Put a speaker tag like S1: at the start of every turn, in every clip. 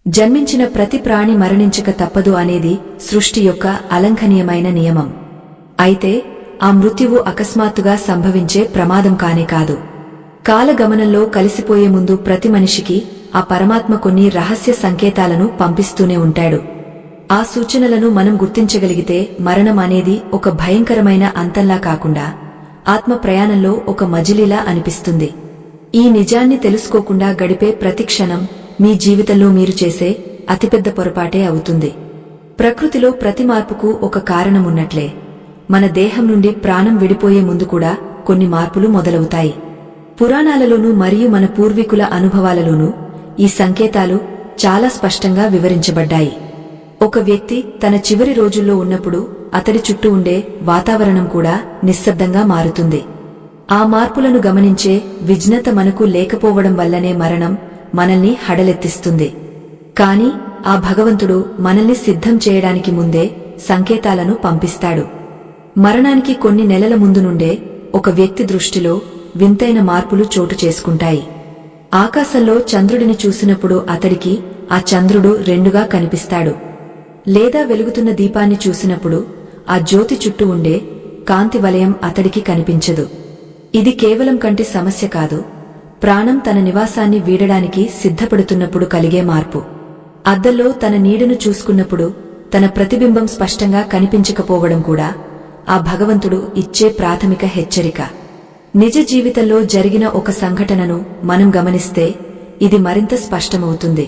S1: జన్మించిన ప్రతి ప్రాణి మరణించక తప్పదు అనేది సృష్టి యొక్క అలంఘనీయమైన నియమం. అయితే ఆ మృత్యువు అకస్మాత్తుగా సంభవించే ప్రమాదం కానే కాదు. కాలగమనంలో కలిసిపోయే ముందు ప్రతి మనిషికి ఆ పరమాత్మ కొన్ని రహస్య సంకేతాలను పంపిస్తూనే ఉంటాడు. ఆ సూచనలను మనం గుర్తించగలిగితే మరణం అనేది ఒక భయంకరమైన అంతంలా కాకుండా ఆత్మ ప్రయాణంలో ఒక మజిలీలా అనిపిస్తుంది. ఈ నిజాన్ని తెలుసుకోకుండా గడిపే ప్రతి క్షణం మీ జీవితంలో మీరు చేసే అతిపెద్ద పొరపాటే అవుతుంది. ప్రకృతిలో ప్రతి మార్పుకు ఒక కారణమున్నట్లే మన దేహం నుండి ప్రాణం విడిపోయే ముందు కూడా కొన్ని మార్పులు మొదలవుతాయి. పురాణాలలోనూ మరియు మన పూర్వీకుల అనుభవాలలోనూ ఈ సంకేతాలు చాలా స్పష్టంగా వివరించబడ్డాయి. ఒక వ్యక్తి తన చివరి రోజుల్లో ఉన్నప్పుడు అతడి చుట్టూ ఉండే వాతావరణం కూడా నిశ్శబ్దంగా మారుతుంది. ఆ మార్పులను గమనించే విజ్ఞత మనకు లేకపోవడం వల్లనే మరణం మనల్ని హడలెత్తిస్తుంది. కాని ఆ భగవంతుడు మనల్ని సిద్ధం చేయడానికి ముందే సంకేతాలను పంపిస్తాడు. మరణానికి కొన్ని నెలల ముందు నుండే ఒక వ్యక్తి దృష్టిలో వింతైన మార్పులు చోటు చేసుకుంటాయి. ఆకాశంలో చంద్రుడిని చూసినప్పుడు అతడికి ఆ చంద్రుడు రెండుగా కనిపిస్తాడు. లేదా వెలుగుతున్న దీపాన్ని చూసినప్పుడు ఆ జ్యోతి చుట్టూ ఉండే కాంతి వలయం అతడికి కనిపించదు. ఇది కేవలం కంటి సమస్య కాదు, ప్రాణం తన నివాసాన్ని వీడడానికి సిద్ధపడుతున్నప్పుడు కలిగే మార్పు. అద్దంలో తన నీడను చూసుకున్నప్పుడు తన ప్రతిబింబం స్పష్టంగా కనిపించకపోవడం కూడా ఆ భగవంతుడు ఇచ్చే ప్రాథమిక హెచ్చరిక. నిజ జీవితంలో జరిగిన ఒక సంఘటనను మనం గమనిస్తే ఇది మరింత స్పష్టమవుతుంది.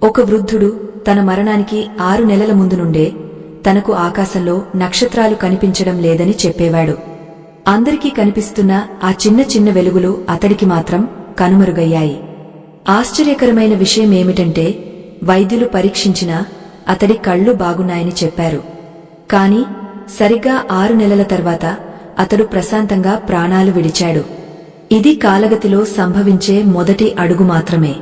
S1: ఒక వృద్ధుడు తన మరణానికి 6 నెలల ముందు నుండే తనకు ఆకాశంలో నక్షత్రాలు కనిపించడం లేదని చెప్పేవాడు. అందరికీ కనిపిస్తున్న ఆ చిన్న చిన్న వెలుగులు అతడికి మాత్రం కనుమరుగయ్యాయి. ఆశ్చర్యకరమైన విషయమేమిటంటే వైద్యులు పరీక్షించినా అతడి కళ్ళు బాగున్నాయని చెప్పారు. కాని సరిగ్గా 6 నెలల తర్వాత అతడు ప్రశాంతంగా ప్రాణాలు విడిచాడు. ఇది కాలగతిలో సంభవించే మొదటి అడుగు మాత్రమే.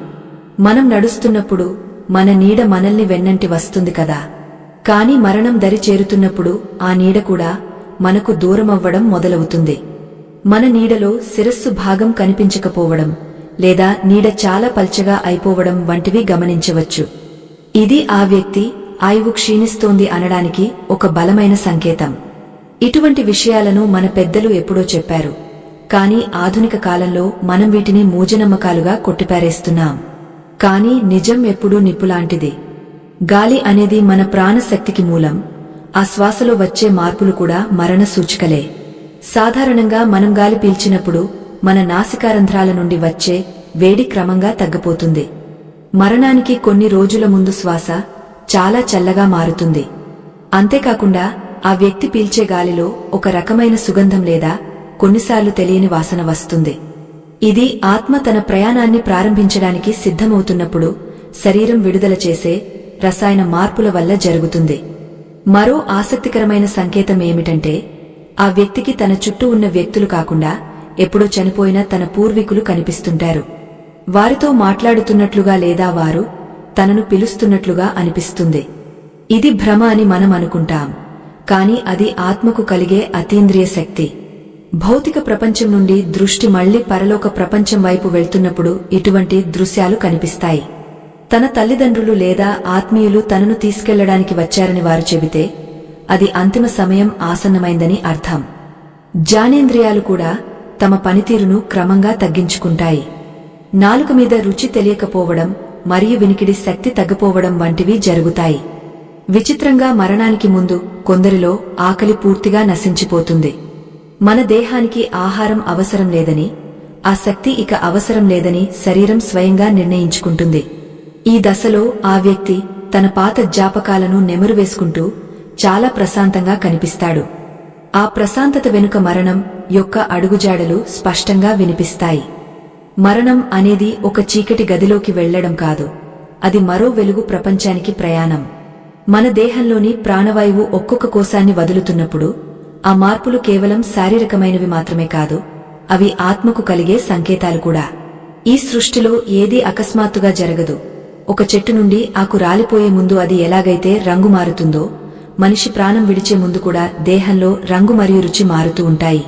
S1: మనం నడుస్తున్నప్పుడు మన నీడ మనల్ని వెన్నంటి వస్తుంది కదా, కాని మరణం దరి చేరుతున్నప్పుడు ఆ నీడ కూడా మనకు దూరమవ్వడం మొదలవుతుంది. మన నీడలో శిరస్సు భాగం కనిపించకపోవడం లేదా నీడ చాలా పల్చగా అయిపోవడం వంటివి గమనించవచ్చు. ఇది ఆ వ్యక్తి ఆయువు క్షీణిస్తోంది అనడానికి ఒక బలమైన సంకేతం. ఇటువంటి విషయాలను మన పెద్దలు ఎప్పుడో చెప్పారు, కాని ఆధునిక కాలంలో మనం వీటిని మూజనమ్మకాలుగా కొట్టిపారేస్తున్నాం. కాని నిజం ఎప్పుడూ నిప్పులాంటిది. గాలి అనేది మన ప్రాణశక్తికి మూలం. ఆ శ్వాసలో వచ్చే మార్పులు కూడా మరణ సూచికలే. సాధారణంగా మనం గాలి పీల్చినప్పుడు మన నాసికారంధ్రాల నుండి వచ్చే వేడి క్రమంగా తగ్గిపోతుంది. మరణానికి కొన్ని రోజుల ముందు శ్వాస చాలా చల్లగా మారుతుంది. అంతేకాకుండా ఆ వ్యక్తి పీల్చే గాలిలో ఒక రకమైన సుగంధం లేదా కొన్నిసార్లు తెలియని వాసన వస్తుంది. ఇది ఆత్మ తన ప్రయాణాన్ని ప్రారంభించడానికి సిద్ధమవుతున్నప్పుడు శరీరం విడుదల చేసే రసాయన మార్పుల వల్ల జరుగుతుంది. మరో ఆసక్తికరమైన సంకేతం ఏమిటంటే ఆ వ్యక్తికి తన చుట్టూ ఉన్న వ్యక్తులు కాకుండా ఎప్పుడో చనిపోయిన తన పూర్వీకులు కనిపిస్తుంటారు. వారితో మాట్లాడుతున్నట్లుగా లేదా వారు తనను పిలుస్తున్నట్లుగా అనిపిస్తుంది. ఇది భ్రమ అని మనం అనుకుంటాం, కాని అది ఆత్మకు కలిగే అతీంద్రియ శక్తి. భౌతిక ప్రపంచం నుండి దృష్టి మళ్లీ పరలోక ప్రపంచం వైపు వెళ్తున్నప్పుడు ఇటువంటి దృశ్యాలు కనిపిస్తాయి. తన తల్లిదండ్రులు లేదా ఆత్మీయులు తనను తీసుకెళ్లడానికి వచ్చారని వారు చెబితే అది అంతిమ సమయం ఆసన్నమైందని అర్థం. జ్ఞానేంద్రియాలు కూడా తమ పనితీరును క్రమంగా తగ్గించుకుంటాయి. నాలుక మీద రుచి తెలియకపోవడం మరియు వినికిడి శక్తి తగ్గిపోవడం వంటివి జరుగుతాయి. విచిత్రంగా మరణానికి ముందు కొందరిలో ఆకలి పూర్తిగా నశించిపోతుంది. మన దేహానికి ఆహారం అవసరం లేదని, ఆ శక్తి ఇక అవసరం లేదని శరీరం స్వయంగా నిర్ణయించుకుంటుంది. ఈ దశలో ఆ వ్యక్తి తన పాత జ్ఞాపకాలను నెమరువేసుకుంటూ చాలా ప్రశాంతంగా కనిపిస్తాడు. ఆ ప్రశాంతత వెనుక మరణం యొక్క అడుగుజాడలు స్పష్టంగా వినిపిస్తాయి. మరణం అనేది ఒక చీకటి గదిలోకి వెళ్లడం కాదు, అది మరో వెలుగు ప్రపంచానికి ప్రయాణం. మన దేహంలోని ప్రాణవాయువు ఒక్కొక్క కోశాన్ని వదులుతున్నప్పుడు ఆ మార్పులు కేవలం శారీరకమైనవి మాత్రమే కాదు, అవి ఆత్మకు కలిగే సంకేతాలు కూడా. ఈ సృష్టిలో ఏదీ అకస్మాత్తుగా జరగదు. ఒక చెట్టు నుండి ఆకు రాలిపోయే ముందు అది ఎలాగైతే రంగు మారుతుందో, మనిషి ప్రాణం విడిచే ముందు కూడా దేహంలో రంగు మరియు రుచి మారుతూ ఉంటాయి.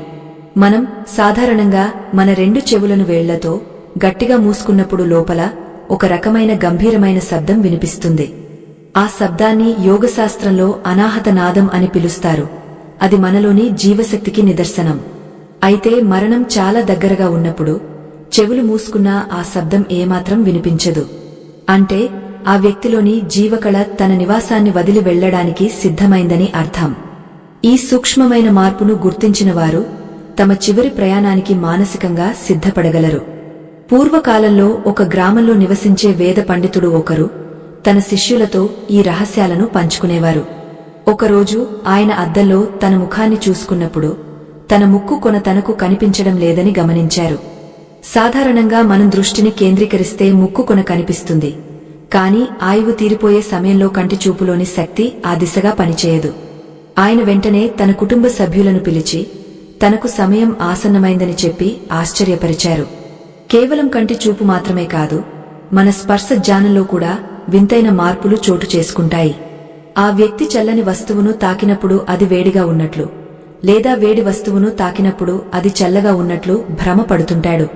S1: మనం సాధారణంగా మన 2 చెవులను వేళ్లతో గట్టిగా మూసుకున్నప్పుడు లోపల ఒక రకమైన గంభీరమైన శబ్దం వినిపిస్తుంది. ఆ శబ్దాన్ని యోగశాస్త్రంలో అనాహత నాదం అని పిలుస్తారు. అది మనలోని జీవశక్తికి నిదర్శనం. అయితే మరణం చాలా దగ్గరగా ఉన్నప్పుడు చెవులు మూసుకున్నా ఆ శబ్దం ఏమాత్రం వినిపించదు. అంటే ఆ వ్యక్తిలోని జీవకళ తన నివాసాన్ని వదిలి వెళ్లడానికి సిద్ధమైందని అర్థం. ఈ సూక్ష్మమైన మార్పును గుర్తించిన వారు తమ చివరి ప్రయాణానికి మానసికంగా సిద్ధపడగలరు. పూర్వకాలంలో ఒక గ్రామంలో నివసించే వేద పండితుడు ఒకరు తన శిష్యులతో ఈ రహస్యాలను పంచుకునేవారు. ఒకరోజు ఆయన అద్దంలో తన ముఖాన్ని చూసుకున్నప్పుడు తన ముక్కు కొన తనకు కనిపించడం లేదని గమనించారు. సాధారణంగా మనం దృష్టిని కేంద్రీకరిస్తే ముక్కు కొన కనిపిస్తుంది. కాని ఆయువు తీరిపోయే సమయంలో కంటి చూపులోని శక్తి ఆ దిశగా పనిచేయదు. ఆయన వెంటనే తన కుటుంబ సభ్యులను పిలిచి తనకు సమయం ఆసన్నమైందని చెప్పి ఆశ్చర్యపరిచారు. కేవలం కంటి చూపు మాత్రమే కాదు, మన స్పర్శ జ్ఞానంలో కూడా వింతైన మార్పులు చోటు చేసుకుంటాయి. ఆ వ్యక్తి చల్లని వస్తువును తాకినప్పుడు అది వేడిగా ఉన్నట్లు, లేదా వేడి వస్తువును తాకినప్పుడు అది చల్లగా ఉన్నట్లు భ్రమపడుతుంటాడు.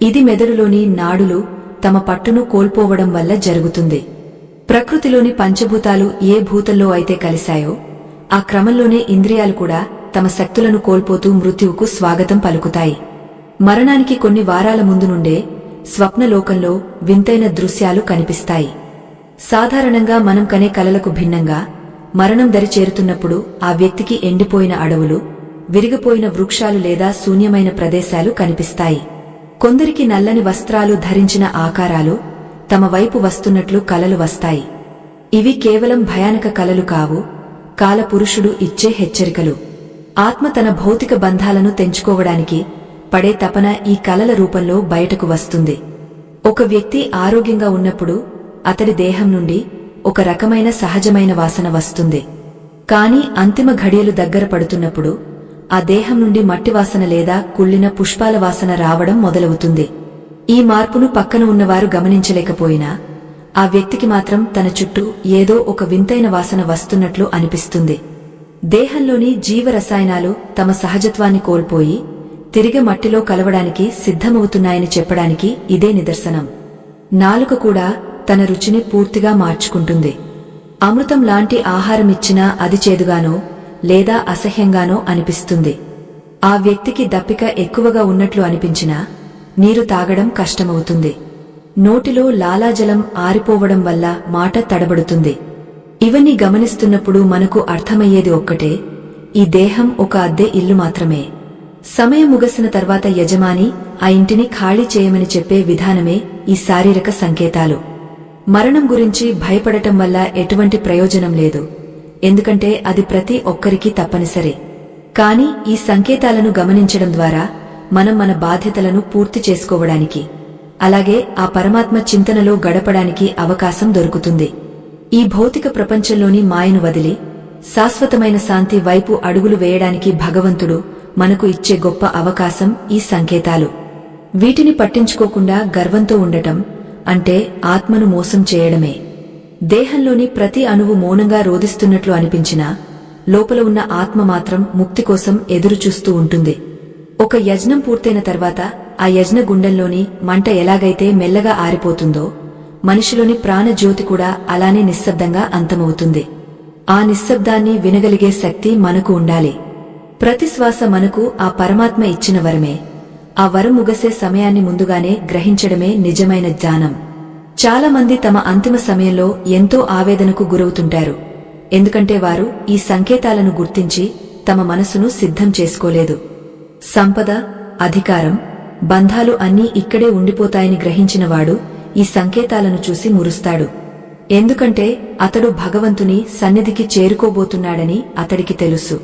S1: ఇది మెదడులోని నాడులు తమ పట్టును కోల్పోవడం వల్ల జరుగుతుంది. ప్రకృతిలోని పంచభూతాలు ఏ భూతంలో అయితే కలిశాయో ఆ క్రమంలోనే ఇంద్రియాలు కూడా తమ శక్తులను కోల్పోతూ మృత్యువుకు స్వాగతం పలుకుతాయి. మరణానికి కొన్ని వారాల ముందు నుండే స్వప్నలోకంలో వింతైన దృశ్యాలు కనిపిస్తాయి. సాధారణంగా మనం కనే కలలకు భిన్నంగా మరణం దరి చేరుతున్నప్పుడు ఆ వ్యక్తికి ఎండిపోయిన అడవులు, విరిగిపోయిన వృక్షాలు లేదా శూన్యమైన ప్రదేశాలు కనిపిస్తాయి. కొందరికి నల్లని వస్త్రాలు ధరించిన ఆకారాలు తమ వైపు వస్తున్నట్లు కలలు వస్తాయి. ఇవి కేవలం భయానక కలలు కావు, కాలపురుషుడు ఇచ్చే హెచ్చరికలు. ఆత్మ తన భౌతిక బంధాలను తెంచుకోవడానికి పడే తపన ఈ కలల రూపంలో బయటకు వస్తుంది. ఒక వ్యక్తి ఆరోగ్యంగా ఉన్నప్పుడు అతడి దేహం నుండి ఒక రకమైన సహజమైన వాసన వస్తుంది. కాని అంతిమ ఘడియలు దగ్గర పడుతున్నప్పుడు ఆ దేహం నుండి మట్టివాసన లేదా కుళ్ళిన పుష్పాల వాసన రావడం మొదలవుతుంది. ఈ మార్పును పక్కన ఉన్నవారు గమనించలేకపోయినా ఆ వ్యక్తికి మాత్రం తన చుట్టూ ఏదో ఒక వింతైన వాసన వస్తున్నట్లు అనిపిస్తుంది. దేహంలోని జీవరసాయనాలు తమ సహజత్వాన్ని కోల్పోయి తిరిగి మట్టిలో కలవడానికి సిద్ధమవుతున్నాయని చెప్పడానికి ఇదే నిదర్శనం. నాలుక కూడా తన రుచిని పూర్తిగా మార్చుకుంటుంది. అమృతం లాంటి ఆహారమిచ్చినా అది చేదుగానో లేదా అసహ్యంగానో అనిపిస్తుంది. ఆ వ్యక్తికి దప్పిక ఎక్కువగా ఉన్నట్లు అనిపించినా నీరు తాగడం కష్టమవుతుంది. నోటిలో లాలాజలం ఆరిపోవడం వల్ల మాట తడబడుతుంది. ఇవన్నీ గమనిస్తున్నప్పుడు మనకు అర్థమయ్యేది ఒక్కటే, ఈ దేహం ఒక అద్దె ఇల్లు మాత్రమే. సమయం ముగిసిన తర్వాత యజమాని ఆ ఇంటిని ఖాళీ చేయమని చెప్పే విధానమే ఈ శారీరక సంకేతాలు. మరణం గురించి భయపడటం వల్ల ఎటువంటి ప్రయోజనం లేదు, ఎందుకంటే అది ప్రతి ఒక్కరికీ తప్పనిసరి. కాని ఈ సంకేతాలను గమనించడం ద్వారా మనం మన బాధ్యతలను పూర్తి చేసుకోవడానికి, అలాగే ఆ పరమాత్మ చింతనలో గడపడానికి అవకాశం దొరుకుతుంది. ఈ భౌతిక ప్రపంచంలోని మాయను వదిలి శాశ్వతమైన శాంతి వైపు అడుగులు వేయడానికి భగవంతుడు మనకు ఇచ్చే గొప్ప అవకాశం ఈ సంకేతాలు. వీటిని పట్టించుకోకుండా గర్వంతో ఉండటం అంటే ఆత్మను మోసం చేయడమే. దేహంలోని ప్రతి అణువు మౌనంగా రోదిస్తున్నట్లు అనిపించినా లోపల ఉన్న ఆత్మ మాత్రం ముక్తి కోసం ఎదురుచూస్తూ ఉంటుంది. ఒక యజ్ఞం పూర్తయిన తర్వాత ఆ యజ్ఞ గుండంలోని మంట ఎలాగైతే మెల్లగా ఆరిపోతుందో మనిషిలోని ప్రాణజ్యోతి కూడా అలానే నిశ్శబ్దంగా అంతమవుతుంది. ఆ నిశ్శబ్దాన్ని వినగలిగే శక్తి మనకు ఉండాలి. ప్రతి శ్వాస మనకు ఆ పరమాత్మ ఇచ్చిన వరమే. ఆ వరం ముగిసే సమయాన్ని ముందుగానే గ్రహించడమే నిజమైన జ్ఞానం. చాలా మంది తమ అంతిమ సమయంలో ఎంతో ఆవేదనకు గురవుతుంటారు, ఎందుకంటే వారు ఈ సంకేతాలను గుర్తించి తమ మనసును సిద్ధం చేసుకోలేదు. సంపద, అధికారం, బంధాలు అన్నీ ఇక్కడే ఉండిపోతాయని గ్రహించినవాడు ఈ సంకేతాలను చూసి మురుస్తాడు. ఎందుకంటే అతడు భగవంతుని సన్నిధికి చేరుకోబోతున్నాడని అతడికి తెలుసు.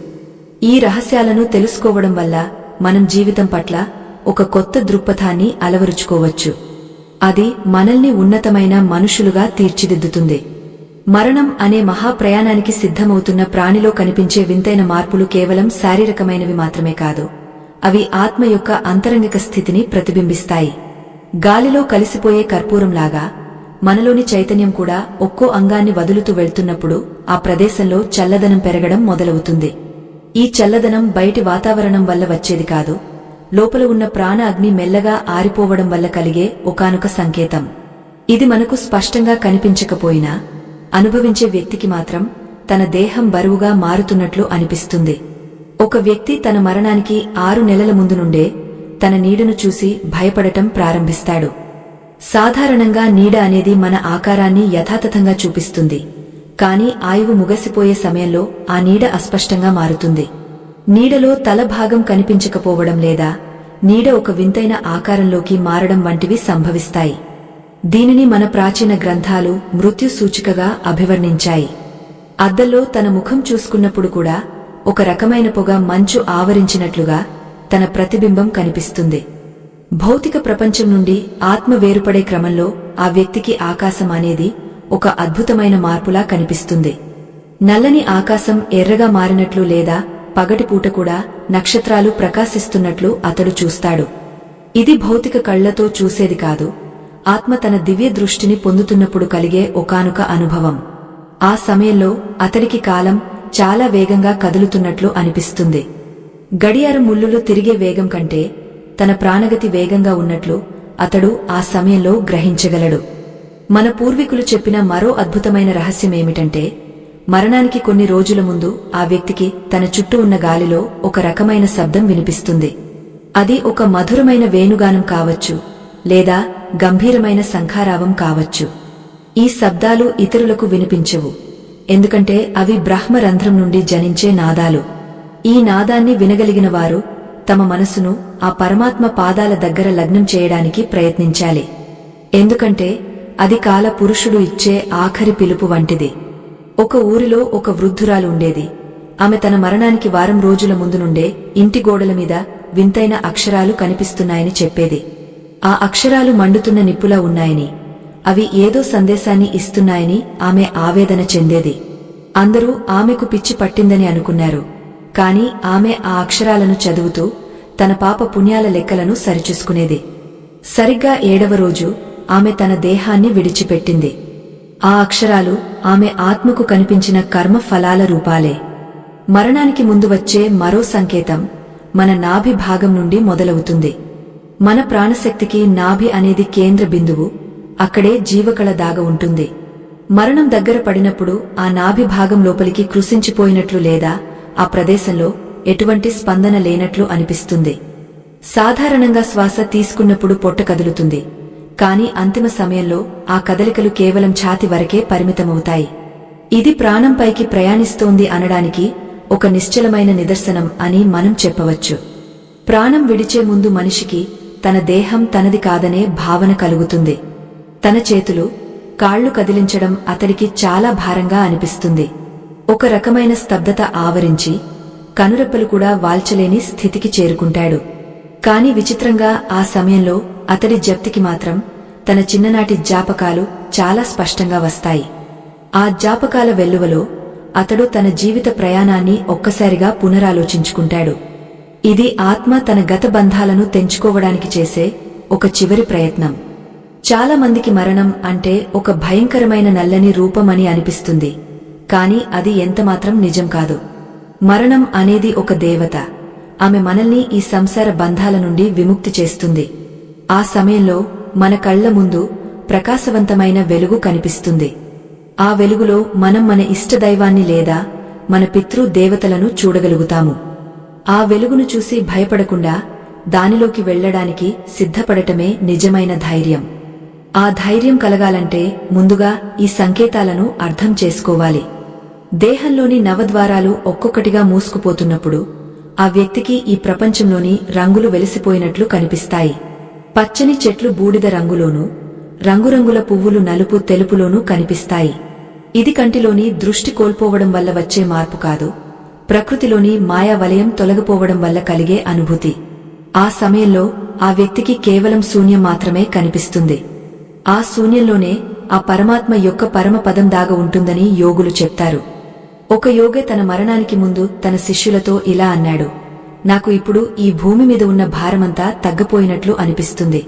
S1: ఈ రహస్యాలను తెలుసుకోవడం వల్ల మనం జీవితం పట్ల ఒక కొత్త దృక్పథాన్ని అలవరుచుకోవచ్చు. అది మనల్ని ఉన్నతమైన మనుషులుగా తీర్చిదిద్దుతుంది. మరణం అనే మహాప్రయాణానికి సిద్ధమవుతున్న ప్రాణిలో కనిపించే వింతైన మార్పులు కేవలం శారీరకమైనవి మాత్రమే కాదు, అవి ఆత్మ యొక్క అంతరంగిక స్థితిని ప్రతిబింబిస్తాయి. గాలిలో కలిసిపోయే కర్పూరంలాగా మనలోని చైతన్యం కూడా ఒక్కో అంగాన్ని వదులుతూ వెళ్తున్నప్పుడు ఆ ప్రదేశంలో చల్లదనం పెరగడం మొదలవుతుంది. ఈ చల్లదనం బయటి వాతావరణం వల్ల వచ్చేది కాదు, లోపల ఉన్న ప్రాణ అగ్ని మెల్లగా ఆరిపోవడం వల్ల కలిగే ఒకానొక సంకేతం. ఇది మనకు స్పష్టంగా కనిపించకపోయినా అనుభవించే వ్యక్తికి మాత్రం తన దేహం బరువుగా మారుతున్నట్లు అనిపిస్తుంది. ఒక వ్యక్తి తన మరణానికి 6 నెలల ముందు నుండే తన నీడను చూసి భయపడటం ప్రారంభిస్తాడు. సాధారణంగా నీడ అనేది మన ఆకారాన్ని యథాతథంగా చూపిస్తుంది, కాని ఆయువు ముగసిపోయే సమయంలో ఆ నీడ అస్పష్టంగా మారుతుంది. నీడలో తల భాగం కనిపించకపోవడం లేదా నీడ ఒక వింతైన ఆకారంలోకి మారడం వంటివి సంభవిస్తాయి. దీనిని మన ప్రాచీన గ్రంథాలు మృత్యు సూచికగా అభివర్ణించాయి. అద్దంలో తన ముఖం చూసుకున్నప్పుడు కూడా ఒక రకమైన పొగ మంచు ఆవరించినట్లుగా తన ప్రతిబింబం కనిపిస్తుంది. భౌతిక ప్రపంచం నుండి ఆత్మ వేరుపడే క్రమంలో ఆ వ్యక్తికి ఆకాశం అనేది ఒక అద్భుతమైన మార్పులా కనిపిస్తుంది. నల్లని ఆకాశం ఎర్రగా మారినట్లు లేదా పగటిపూట కూడా నక్షత్రాలు ప్రకాశిస్తున్నట్లు అతడు చూస్తాడు. ఇది భౌతిక కళ్లతో చూసేది కాదు, ఆత్మ తన దివ్య దృష్టిని పొందుతున్నప్పుడు కలిగే ఒకానొక అనుభవం. ఆ సమయంలో అతడికి కాలం చాలా వేగంగా కదులుతున్నట్లు అనిపిస్తుంది. గడియారం ముళ్ళులు తిరిగే వేగం కంటే తన ప్రాణగతి వేగంగా ఉన్నట్లు అతడు ఆ సమయంలో గ్రహించగలడు. మన పూర్వీకులు చెప్పిన మరో అద్భుతమైన రహస్యమేమిటంటే, మరణానికి కొన్ని రోజుల ముందు ఆ వ్యక్తికి తన చుట్టూ ఉన్న గాలిలో ఒక రకమైన శబ్దం వినిపిస్తుంది. అది ఒక మధురమైన వేణుగానం కావచ్చు, లేదా గంభీరమైన శంఖారావం కావచ్చు. ఈ శబ్దాలు ఇతరులకు వినిపించవు, ఎందుకంటే అవి బ్రహ్మరంధ్రం నుండి జనించే నాదాలు. ఈ నాదాన్ని వినగలిగిన వారు తమ మనసును ఆ పరమాత్మ పాదాల దగ్గర లగ్నం చేయడానికి ప్రయత్నించాలి. ఎందుకంటే అది కాల పురుషుడు ఇచ్చే ఆఖరి పిలుపు వంటిది. ఒక ఊరిలో ఒక వృద్ధురాలు ఉండేది. ఆమె తన మరణానికి వారం రోజుల ముందు నుండే ఇంటి గోడల మీద వింతైన అక్షరాలు కనిపిస్తున్నాయని చెప్పేది. ఆ అక్షరాలు మండుతున్న నిప్పులా ఉన్నాయని, అవి ఏదో సందేశాన్ని ఇస్తున్నాయని ఆమె ఆవేదన చెందేది. అందరూ ఆమెకు పిచ్చి పట్టిందని అనుకున్నారు, కాని ఆమె ఆ అక్షరాలను చదువుతూ తన పాప పుణ్యాల లెక్కలను సరిచూసుకునేది. సరిగ్గా 7వ రోజు ఆమె తన దేహాన్ని విడిచిపెట్టింది. ఆ అక్షరాలు ఆమె ఆత్మకు కనిపించిన కర్మ ఫలాల రూపాలే. మరణానికి ముందు వచ్చే మరో సంకేతం మన నాభి భాగం నుండి మొదలవుతుంది. మన ప్రాణశక్తికి నాభి అనేది కేంద్ర బిందువు, అక్కడే జీవకళ దాగ ఉంటుంది. మరణం దగ్గర పడినప్పుడు ఆ నాభి భాగం లోపలికి కృశించిపోయినట్లు లేదా ఆ ప్రదేశంలో ఎటువంటి స్పందన లేనట్లు అనిపిస్తుంది. సాధారణంగా శ్వాస తీసుకున్నప్పుడు పొట్ట కదులుతుంది, కాని అంతిమ సమయంలో ఆ కదలికలు కేవలం ఛాతి వరకే పరిమితమవుతాయి. ఇది ప్రాణంపైకి ప్రయాణిస్తోంది అనడానికి ఒక నిశ్చలమైన నిదర్శనం అని మనం చెప్పవచ్చు. ప్రాణం విడిచే ముందు మనిషికి తన దేహం తనది కాదనే భావన కలుగుతుంది. తన చేతులు, కాళ్లు కదిలించడం అతడికి చాలా భారంగా అనిపిస్తుంది. ఒక రకమైన స్తబ్దత ఆవరించి కనురెప్పలు కూడా వాల్చలేని స్థితికి చేరుకుంటాడు. కాని విచిత్రంగా ఆ సమయంలో అతడి జ్ఞప్తికి మాత్రం తన చిన్ననాటి జ్ఞాపకాలు చాలా స్పష్టంగా వస్తాయి. ఆ జ్ఞాపకాల వెల్లువలో అతడు తన జీవిత ప్రయాణాన్ని ఒక్కసారిగా పునరాలోచించుకుంటాడు. ఇది ఆత్మ తన గత బంధాలను తెంచుకోవడానికి చేసే ఒక చివరి ప్రయత్నం. చాలా మందికి మరణం అంటే ఒక భయంకరమైన నల్లని రూపమని అనిపిస్తుంది, కాని అది ఎంతమాత్రం నిజం కాదు. మరణం అనేది ఒక దేవత. ఆమె మనల్ని ఈ సంసార బంధాల నుండి విముక్తి చేస్తుంది. ఆ సమయంలో మన కళ్ల ముందు ప్రకాశవంతమైన వెలుగు కనిపిస్తుంది. ఆ వెలుగులో మనం మన ఇష్టదైవాన్ని లేదా మన పితృ దేవతలను చూడగలుగుతాము. ఆ వెలుగును చూసి భయపడకుండా దానిలోకి వెళ్లడానికి సిద్ధపడటమే నిజమైన ధైర్యం. ఆ ధైర్యం కలగాలంటే ముందుగా ఈ సంకేతాలను అర్థం చేసుకోవాలి. దేహంలోని నవద్వారాలు ఒక్కొక్కటిగా మూసుకుపోతున్నప్పుడు ఆ వ్యక్తికి ఈ ప్రపంచంలోని రంగులు వెలిసిపోయినట్లు కనిపిస్తాయి. పచ్చని చెట్లు బూడిద రంగులోనూ, రంగురంగుల పువ్వులు నలుపు తెలుపులోనూ కనిపిస్తాయి. ఇది కంటిలోని దృష్టి కోల్పోవడం వల్ల వచ్చే మార్పు కాదు, ప్రకృతిలోని మాయా వలయం తొలగిపోవడం వల్ల కలిగే అనుభూతి. ఆ సమయంలో ఆ వ్యక్తికి కేవలం శూన్యం మాత్రమే కనిపిస్తుంది. ఆ శూన్యంలోనే ఆ పరమాత్మ యొక్క పరమపదం దాగ ఉంటుందని యోగులు చెప్తారు. ఒక యోగి తన మరణానికి ముందు తన శిష్యులతో ఇలా అన్నాడు: నాకు ఇప్పుడు ఈ భూమి మీద ఉన్న భారమంతా తగ్గపోయినట్లు అనిపిస్తుంది.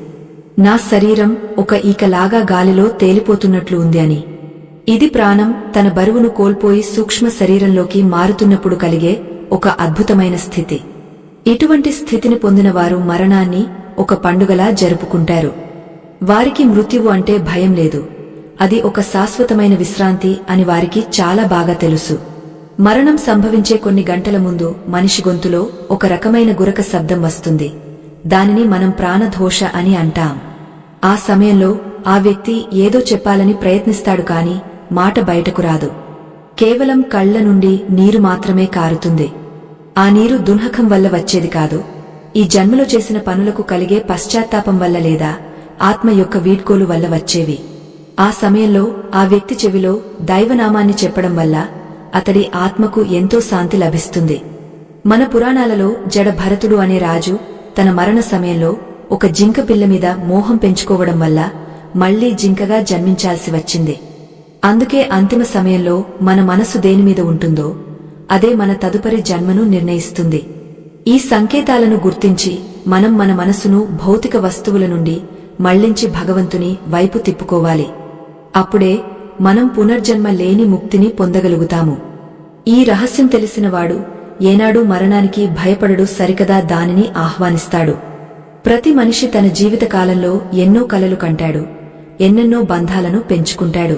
S1: నా శరీరం ఒక ఈకలాగా గాలిలో తేలిపోతున్నట్లు ఉంది అని. ఇది ప్రాణం తన బరువును కోల్పోయి సూక్ష్మ శరీరంలోకి మారుతున్నప్పుడు కలిగే ఒక అద్భుతమైన స్థితి. ఇటువంటి స్థితిని పొందినవారు మరణాన్ని ఒక పండుగలా జరుపుకుంటారు. వారికి మృత్యువు అంటే భయం లేదు. అది ఒక శాశ్వతమైన విశ్రాంతి అని వారికి చాలా బాగా తెలుసు. మరణం సంభవించే కొన్ని గంటల ముందు మనిషి గొంతులో ఒక రకమైన గురక శబ్దం వస్తుంది. దానిని మనం ప్రాణఘోష అని అంటాం. ఆ సమయంలో ఆ వ్యక్తి ఏదో చెప్పాలని ప్రయత్నిస్తాడు కాని మాట బయటకు రాదు. కేవలం కళ్ల నుండి నీరు మాత్రమే కారుతుంది. ఆ నీరు దున్హకం వల్ల వచ్చేది కాదు. ఈ జన్మలో చేసిన పనులకు కలిగే పశ్చాత్తాపం వల్ల లేదా ఆత్మ యొక్క వీడ్కోలు వల్ల వచ్చేవి. ఆ సమయంలో ఆ వ్యక్తి చెవిలో దైవనామాన్ని చెప్పడం వల్ల అతడి ఆత్మకు ఎంతో శాంతి లభిస్తుంది. మన పురాణాలలో జడ భరతుడు అనే రాజు తన మరణ సమయంలో ఒక జింక పిల్ల మీద మోహం పెంచుకోవడం వల్ల మళ్లీ జింకగా జన్మించాల్సి వచ్చింది. అందుకే అంతిమ సమయంలో మన మనసు దేనిమీద ఉంటుందో అదే మన తదుపరి జన్మను నిర్ణయిస్తుంది. ఈ సంకేతాలను గుర్తించి మనం మన మనసును భౌతిక వస్తువుల నుండి మళ్లించి భగవంతుని వైపు తిప్పుకోవాలి. అప్పుడే మనం పునర్జన్మ లేని ముక్తిని పొందగలుగుతాము. ఈ రహస్యం తెలిసినవాడు ఏనాడూ మరణానికి భయపడడు, సరికదా దానిని ఆహ్వానిస్తాడు. ప్రతి మనిషి తన జీవితకాలంలో ఎన్నో కలలు కంటాడు, ఎన్నెన్నో బంధాలను పెంచుకుంటాడు.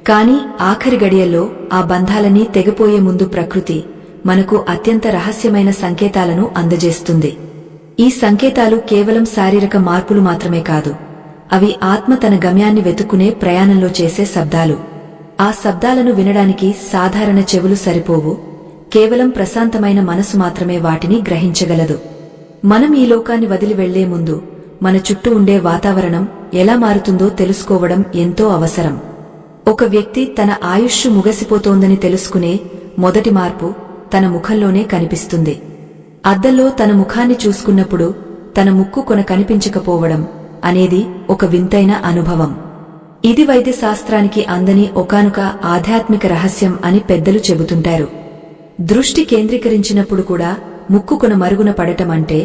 S1: కాని ఆఖరి గడియల్లో ఆ బంధాలన్నీ తెగిపోయే ముందు ప్రకృతి మనకు అత్యంత రహస్యమైన సంకేతాలను అందజేస్తుంది. ఈ సంకేతాలు కేవలం శారీరక మార్పులు మాత్రమే కాదు, అవి ఆత్మ తన గమ్యాన్ని వెతుక్కునే ప్రయాణంలో చేసే శబ్దాలు. ఆ శబ్దాలను వినడానికి సాధారణ చెవులు సరిపోవు, కేవలం ప్రశాంతమైన మనసు మాత్రమే వాటిని గ్రహించగలదు. మనం ఈ లోకాన్ని వదిలి వెళ్లే ముందు మన చుట్టూ ఉండే వాతావరణం ఎలా మారుతుందో తెలుసుకోవడం ఎంతో అవసరం. ఒక వ్యక్తి తన ఆయుష్షు ముగసిపోతోందని తెలుసుకునే మొదటి మార్పు తన ముఖంలోనే కనిపిస్తుంది. అద్దంలో తన ముఖాన్ని చూసుకున్నప్పుడు తన ముక్కు కొన కనిపించకపోవడం అనేది ఒక వింతైన అనుభవం. ఇది వైద్యశాస్త్రానికి అందని ఒకానొక ఆధ్యాత్మిక రహస్యం అని పెద్దలు చెబుతుంటారు. దృష్టి కేంద్రీకరించినప్పుడు కూడా ముక్కు కొన మరుగున పడటం అంటే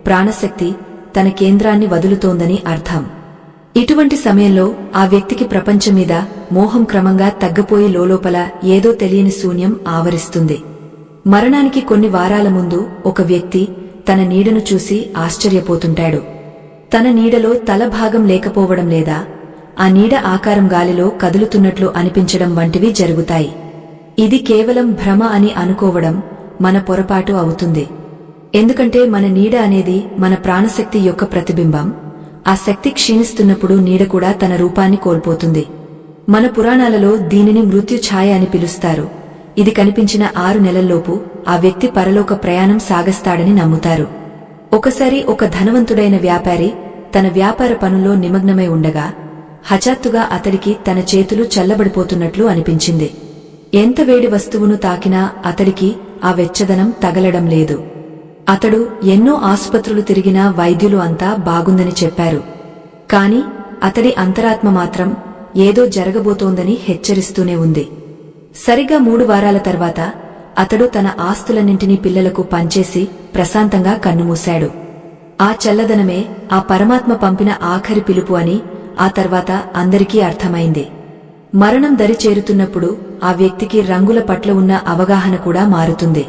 S1: ప్రాణశక్తి తన కేంద్రాన్ని వదులుతోందని అర్థం. ఇటువంటి సమయంలో ఆ వ్యక్తికి ప్రపంచం మీద మోహం క్రమంగా తగ్గపోయి లోలోపల ఏదో తెలియని శూన్యం ఆవరిస్తుంది. మరణానికి కొన్ని వారాల ముందు ఒక వ్యక్తి తన నీడను చూసి ఆశ్చర్యపోతుంటాడు. తన నీడలో తల భాగం లేకపోవడం లేదా ఆ నీడ ఆకారం గాలిలో కదులుతున్నట్లు అనిపించడం వంటివి జరుగుతాయి. ఇది కేవలం భ్రమ అని అనుకోవడం మన పొరపాటు అవుతుంది. ఎందుకంటే మన నీడ అనేది మన ప్రాణశక్తి యొక్క ప్రతిబింబం. ఆ శక్తి క్షీణిస్తున్నప్పుడు నీడ కూడా తన రూపాన్ని కోల్పోతుంది. మన పురాణాలలో దీనిని మృత్యు ఛాయ అని పిలుస్తారు. ఇది కనిపించిన 6 నెలల్లోపు ఆ వ్యక్తి పరలోక ప్రయాణం సాగస్తాడని నమ్ముతారు. ఒకసారి ఒక ధనవంతుడైన వ్యాపారి తన వ్యాపార పనుల్లో నిమగ్నమై ఉండగా హఠాత్తుగా అతడికి తన చేతులు చల్లబడిపోతున్నట్లు అనిపించింది. ఎంత వేడి వస్తువును తాకినా అతడికి ఆ వెచ్చదనం తగలడం లేదు. అతడు ఎన్నో ఆసుపత్రులు తిరిగినా వైద్యులు అంతా బాగుందని చెప్పారు. కాని అతడి అంతరాత్మ మాత్రం ఏదో జరగబోతోందని హెచ్చరిస్తూనే ఉంది. సరిగా 3 వారాల తర్వాత అతడు తన ఆస్తులన్నింటినీ పిల్లలకు పంచేసి ప్రశాంతంగా కన్నుమూశాడు. ఆ చల్లదనమే ఆ పరమాత్మ పంపిన ఆఖరి పిలుపు అని ఆ తర్వాత అందరికీ అర్థమైంది. మరణం దరి చేరుతున్నప్పుడు ఆ వ్యక్తికి రంగుల పట్ల ఉన్న అవగాహన కూడా మారుతుంది.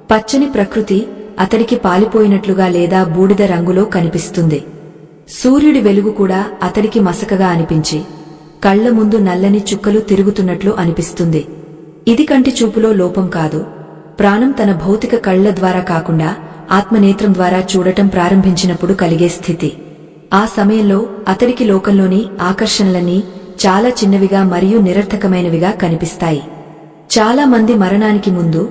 S1: పచ్చని ప్రకృతి అతడికి పాలిపోయినట్లుగా లేదా బూడిద రంగులో కనిపిస్తుంది. సూర్యుడి వెలుగు కూడా అతడికి మసకగా అనిపించి కళ్ల ముందు నల్లని చుక్కలు తిరుగుతున్నట్లు అనిపిస్తుంది. ఇది కంటి చూపులో లోపం కాదు, ప్రాణం తన భౌతిక కళ్ల ద్వారా కాకుండా ఆత్మనేత్రం ద్వారా చూడటం ప్రారంభించినప్పుడు కలిగే స్థితి. ఆ సమయంలో అతడికి లోకంలోని ఆకర్షణలన్నీ చాలా చిన్నవిగా మరియు నిరర్థకమైనవిగా కనిపిస్తాయి. చాలా మంది మరణానికి ముందు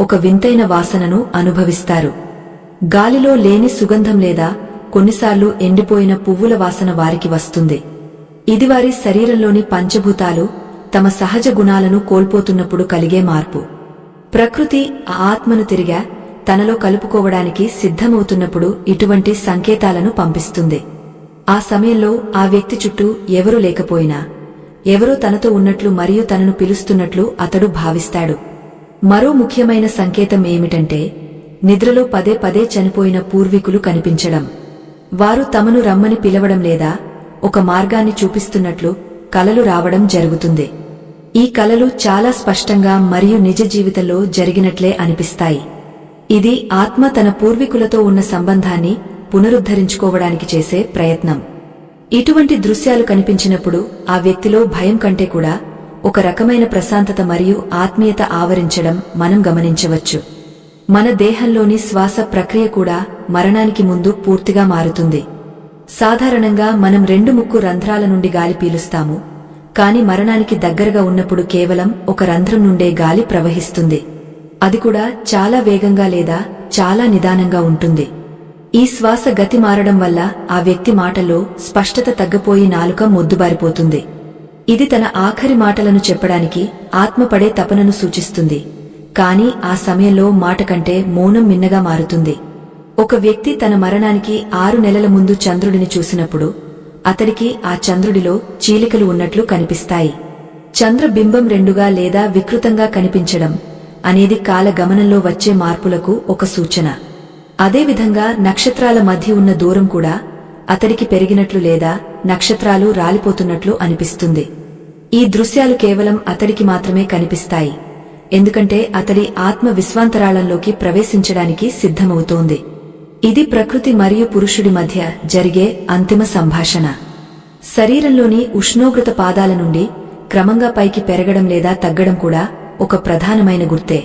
S1: ఒక వింతైన వాసనను అనుభవిస్తారు. గాలిలో లేని సుగంధం లేదా కొన్నిసార్లు ఎండిపోయిన పువ్వుల వాసన వారికి వస్తుంది. ఇది వారి శరీరంలోని పంచభూతాలు తమ సహజ గుణాలను కోల్పోతున్నప్పుడు కలిగే మార్పు. ప్రకృతి ఆ ఆత్మను తిరిగా తనలో కలుపుకోవడానికి సిద్ధమవుతున్నప్పుడు ఇటువంటి సంకేతాలను పంపిస్తుంది. ఆ సమయంలో ఆ వ్యక్తి చుట్టూ ఎవరూ లేకపోయినా ఎవరో తనతో ఉన్నట్లు మరియు తనను పిలుస్తున్నట్లు అతడు భావిస్తాడు. మరో ముఖ్యమైన సంకేతం ఏమిటంటే నిద్రలో పదే పదే చనిపోయిన పూర్వీకులు కనిపించడం. వారు తమను రమ్మని పిలవడం లేదా ఒక మార్గాన్ని చూపిస్తున్నట్లు కలలు రావడం జరుగుతుంది. ఈ కలలు చాలా స్పష్టంగా మరియు నిజ జీవితంలో జరిగినట్లే అనిపిస్తాయి. ఇది ఆత్మ తన పూర్వీకులతో ఉన్న సంబంధాన్ని పునరుద్ధరించుకోవడానికి చేసే ప్రయత్నం. ఇటువంటి దృశ్యాలు కనిపించినప్పుడు ఆ వ్యక్తిలో భయం కంటే కూడా ఒక రకమైన ప్రశాంతత మరియు ఆత్మీయత ఆవరించడం మనం గమనించవచ్చు. మన దేహంలోని శ్వాస ప్రక్రియ కూడా మరణానికి ముందు పూర్తిగా మారుతుంది. సాధారణంగా మనం 2 ముక్కు రంధ్రాల నుండి గాలి పీలుస్తాము, కాని మరణానికి దగ్గరగా ఉన్నప్పుడు కేవలం ఒక రంధ్రం నుండే గాలి ప్రవహిస్తుంది. అది కూడా చాలా వేగంగా లేదా చాలా నిదానంగా ఉంటుంది. ఈ శ్వాస గతి మారడం వల్ల ఆ వ్యక్తి మాటల్లో స్పష్టత తగ్గిపోయి నాలుక మొద్దుబారిపోతుంది. ఇది తన ఆఖరి మాటలను చెప్పడానికి ఆత్మపడే తపనను సూచిస్తుంది. కాని ఆ సమయంలో మాట కంటే మౌనం మిన్నగా మారుతుంది. ఒక వ్యక్తి తన మరణానికి 6 నెలల ముందు చంద్రుడిని చూసినప్పుడు అతడికి ఆ చంద్రుడిలో చీలికలు ఉన్నట్లు కనిపిస్తాయి. చంద్రబింబం రెండుగా లేదా వికృతంగా కనిపించడం అనేది కాల గమనంలో వచ్చే మార్పులకు ఒక సూచన. అదేవిధంగా నక్షత్రాల మధ్య ఉన్న దూరం కూడా అతడికి పెరిగినట్లు లేదా నక్షత్రాలు రాలిపోతున్నట్లు అనిపిస్తుంది. ఈ దృశ్యాలు కేవలం అతడికి మాత్రమే కనిపిస్తాయి, ఎందుకంటే అతడి ఆత్మ విశ్వాంతరాళంలోకి ప్రవేశించడానికి సిద్ధమవుతోంది. ఇది ప్రకృతి మరియు పురుషుడి మధ్య జరిగే అంతిమ సంభాషణ. శరీరంలోని ఉష్ణోగ్రత పాదాల నుండి క్రమంగా పైకి పెరగడం లేదా తగ్గడం కూడా ఒక ప్రధానమైన గుర్తే.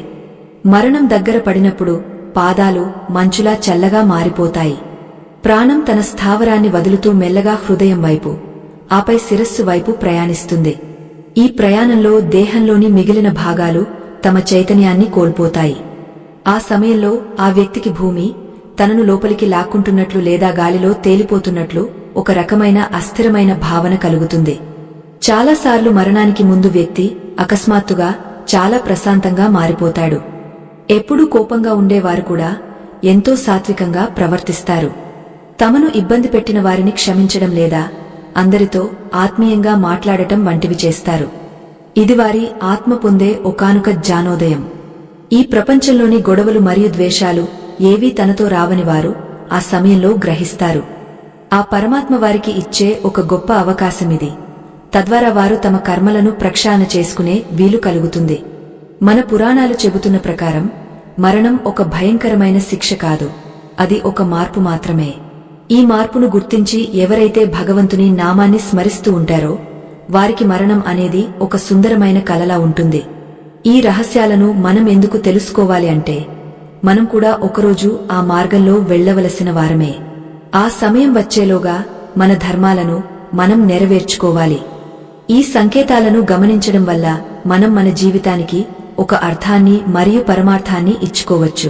S1: మరణం దగ్గర పడినప్పుడు పాదాలు మంచులా చల్లగా మారిపోతాయి. ప్రాణం తన స్థావరాన్ని వదులుతూ మెల్లగా హృదయం వైపు, ఆపై శిరస్సు వైపు ప్రయాణిస్తుంది. ఈ ప్రయాణంలో దేహంలోని మిగిలిన భాగాలు తమ చైతన్యాన్ని కోల్పోతాయి. ఆ సమయంలో ఆ వ్యక్తికి భూమి తనను లోపలికి లాక్కుంటున్నట్లు లేదా గాలిలో తేలిపోతున్నట్లు ఒక రకమైన అస్థిరమైన భావన కలుగుతుంది. చాలాసార్లు మరణానికి ముందు వ్యక్తి అకస్మాత్తుగా చాలా ప్రశాంతంగా మారిపోతాడు. ఎప్పుడూ కోపంగా ఉండేవారు కూడా ఎంతో సాత్వికంగా ప్రవర్తిస్తారు. తమను ఇబ్బంది పెట్టిన వారిని క్షమించడం లేదా అందరితో ఆత్మీయంగా మాట్లాడటం వంటివి చేస్తారు. ఇది వారి ఆత్మ పొందే ఒకానొక జ్ఞానోదయం. ఈ ప్రపంచంలోని గొడవలు మరియు ద్వేషాలు ఏవీ తనతో రావని వారు ఆ సమయంలో గ్రహిస్తారు. ఆ పరమాత్మ వారికి ఇచ్చే ఒక గొప్ప అవకాశమిది. తద్వారా వారు తమ కర్మలను ప్రక్షాళన చేసుకునే వీలు కలుగుతుంది. మన పురాణాలు చెబుతున్న ప్రకారం మరణం ఒక భయంకరమైన శిక్ష కాదు, అది ఒక మార్పు మాత్రమే. ఈ మార్పును గుర్తించి ఎవరైతే భగవంతుని నామాన్ని స్మరిస్తూ ఉంటారో వారికి మరణం అనేది ఒక సుందరమైన కలలా ఉంటుంది. ఈ రహస్యాలను మనం ఎందుకు తెలుసుకోవాలి అంటే, మనం కూడా ఒకరోజు ఆ మార్గంలో వెళ్లవలసిన వారమే. ఆ సమయం వచ్చేలోగా మన ధర్మాలను మనం నెరవేర్చుకోవాలి. ఈ సంకేతాలను గమనించడం వల్ల మనం మన జీవితానికి ఒక అర్థాన్ని మరియు పరమార్థాన్ని ఇచ్చుకోవచ్చు.